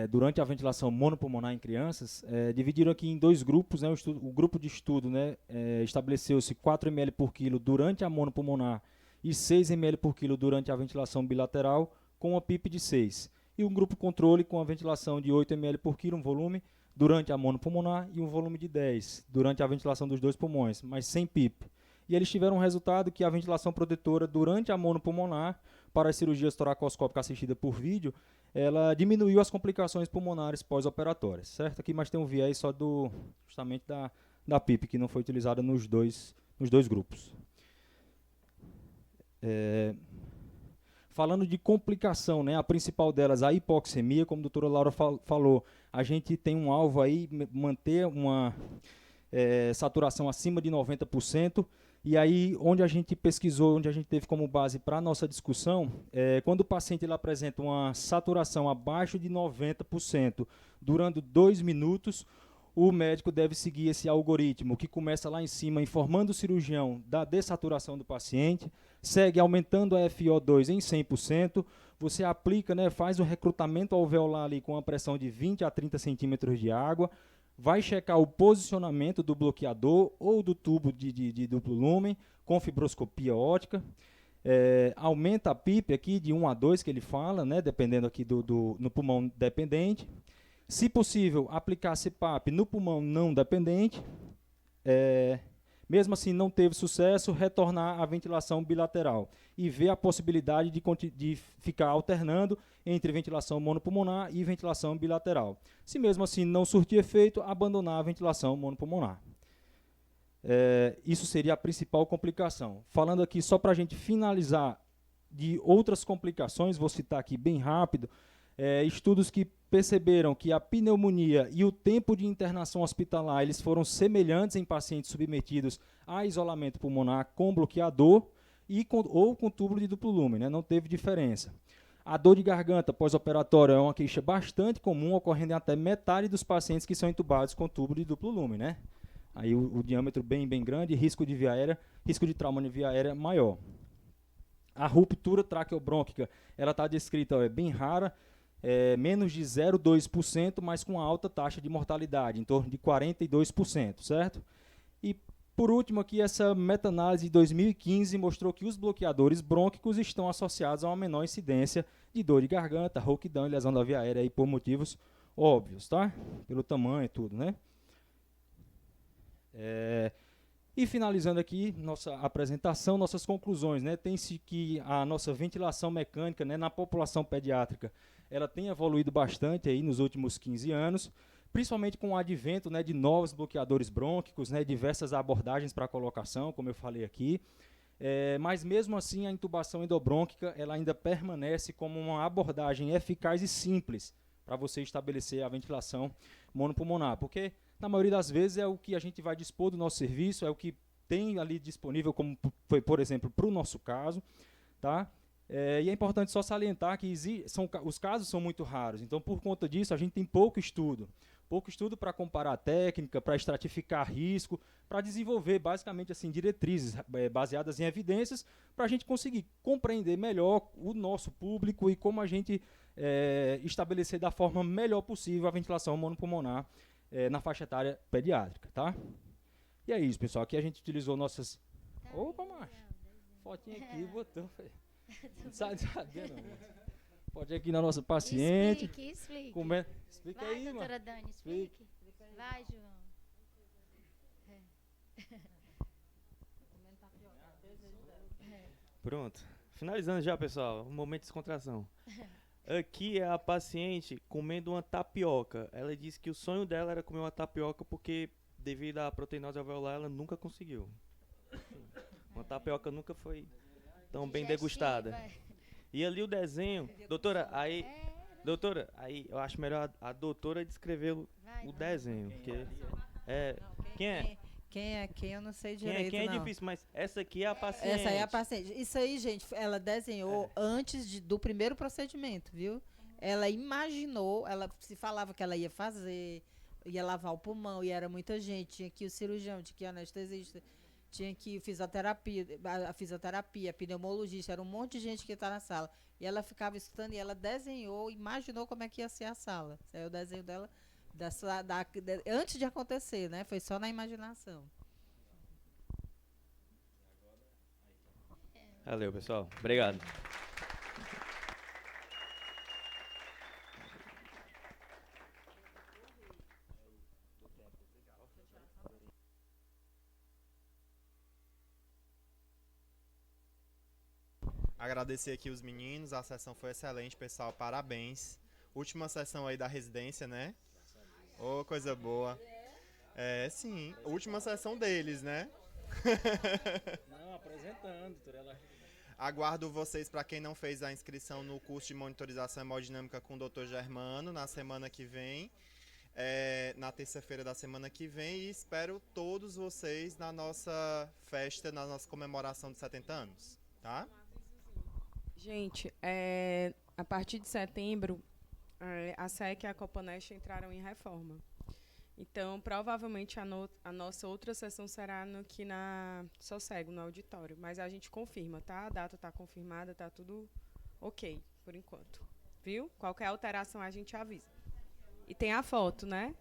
durante a ventilação monopulmonar em crianças. Dividiram aqui em dois grupos, né, o grupo de estudo, né, estabeleceu-se 4 ml por quilo durante a monopulmonar e 6 ml por quilo durante a ventilação bilateral, com uma PIP de 6. E um grupo controle com a ventilação de 8 ml por quilo, um volume, durante a monopulmonar, e um volume de 10 durante a ventilação dos dois pulmões, mas sem PIP. E eles tiveram um resultado que a ventilação protetora durante a monopulmonar, para as cirurgias toracoscópicas assistidas por vídeo, ela diminuiu as complicações pulmonares pós-operatórias, certo? Aqui, mas tem um viés só justamente da PIP, que não foi utilizada nos dois grupos. Falando de complicação, né, a principal delas, a hipoxemia, como a doutora Laura falou, a gente tem um alvo aí, manter uma saturação acima de 90%, e aí onde a gente pesquisou, onde a gente teve como base para a nossa discussão, quando o paciente ele apresenta uma saturação abaixo de 90%, durando 2 minutos, o médico deve seguir esse algoritmo, que começa lá em cima, informando o cirurgião da dessaturação do paciente, segue aumentando a FiO2 em 100%, você aplica, né, faz o recrutamento alveolar ali com uma pressão de 20 a 30 centímetros de água, vai checar o posicionamento do bloqueador ou do tubo de duplo lumen com fibroscopia óptica, aumenta a PIP aqui de 1 a 2, que ele fala, né, dependendo aqui no pulmão dependente. Se possível, aplicar CPAP no pulmão não dependente. Mesmo assim, não teve sucesso, retornar à ventilação bilateral e ver a possibilidade de ficar alternando entre ventilação monopulmonar e ventilação bilateral. Se mesmo assim não surtir efeito, abandonar a ventilação monopulmonar. Isso seria a principal complicação. Falando aqui, só para a gente finalizar, de outras complicações, vou citar aqui bem rápido, estudos que perceberam que a pneumonia e o tempo de internação hospitalar eles foram semelhantes em pacientes submetidos a isolamento pulmonar com bloqueador ou com túbulo de duplo lumen, né? Não teve diferença. A dor de garganta pós-operatória é uma queixa bastante comum, ocorrendo em até metade dos pacientes que são entubados com túbulo de duplo lumen, né? Aí o diâmetro bem grande, risco de via aérea, risco de trauma de via aérea maior. A ruptura traqueobrônquica, ela está descrita, bem rara, menos de 0,2%, mas com alta taxa de mortalidade, em torno de 42%, certo? E, por último, aqui, essa meta-análise de 2015 mostrou que os bloqueadores brônquicos estão associados a uma menor incidência de dor de garganta, rouquidão e lesão da via aérea aí por motivos óbvios, tá? Pelo tamanho e tudo, né? E finalizando aqui nossa apresentação, nossas conclusões, né? Tem-se que a nossa ventilação mecânica, né, na população pediátrica, ela tem evoluído bastante aí nos últimos 15 anos, principalmente com o advento, né, de novos bloqueadores brônquicos, né, diversas abordagens para colocação, como eu falei aqui. Mas mesmo assim a intubação endobrônquica ela ainda permanece como uma abordagem eficaz e simples para você estabelecer a ventilação monopulmonar, porque na maioria das vezes é o que a gente vai dispor do nosso serviço, é o que tem ali disponível, como foi, por exemplo, para o nosso caso, tá? E é importante só salientar que os casos são muito raros, então por conta disso a gente tem pouco estudo para comparar a técnica, para estratificar risco, para desenvolver basicamente assim diretrizes baseadas em evidências, para a gente conseguir compreender melhor o nosso público e como a gente estabelecer da forma melhor possível a ventilação monopulmonar na faixa etária pediátrica, tá? E é isso, pessoal. Aqui a gente utilizou nossas... Opa, macho! Fotinha aqui, botou... Sai dentro, pode ir aqui na nossa paciente. Explique. Explica Vai, aí, mano. doutora Dani, explique. Vai, João. Pronto. Finalizando já, pessoal. Um momento de descontração. Aqui é a paciente comendo uma tapioca. Ela disse que o sonho dela era comer uma tapioca porque, devido à proteinose alveolar, ela nunca conseguiu. Uma tapioca nunca foi tão bem degustada. E ali o desenho... Doutora, aí eu acho melhor a doutora descrever o desenho. Porque Quem é quem, eu não sei direito, Quem é não. difícil, mas essa aqui é a paciente. Essa aí é a paciente. Isso aí, gente, ela desenhou antes do primeiro procedimento, viu? Ela imaginou, ela se falava que ela ia fazer, ia lavar o pulmão, e era muita gente. Tinha aqui o cirurgião, tinha aqui o anestesista, tinha aqui a fisioterapia, a pneumologista, era um monte de gente que está na sala. E ela ficava escutando e ela desenhou, imaginou como é que ia ser a sala. Esse é o desenho dela antes de acontecer, né? Foi só na imaginação. Valeu, pessoal. Obrigado. Agradecer aqui os meninos, a sessão foi excelente, pessoal, parabéns. Última sessão aí da residência, né? Ô, coisa boa. É, sim. Última sessão deles, né? Não, apresentando, doutora. Aguardo vocês, para quem não fez a inscrição no curso de monitorização hemodinâmica com o Dr. Germano, na semana que vem, na terça-feira da semana que vem, e espero todos vocês na nossa festa, na nossa comemoração de 70 anos, tá? Gente, a partir de setembro, a SEC e a Copanest entraram em reforma. Então, provavelmente, a nossa outra sessão será aqui na Sossego, no auditório. Mas a gente confirma, tá? A data está confirmada, está tudo ok, por enquanto. Viu? Qualquer alteração a gente avisa. E tem a foto, né?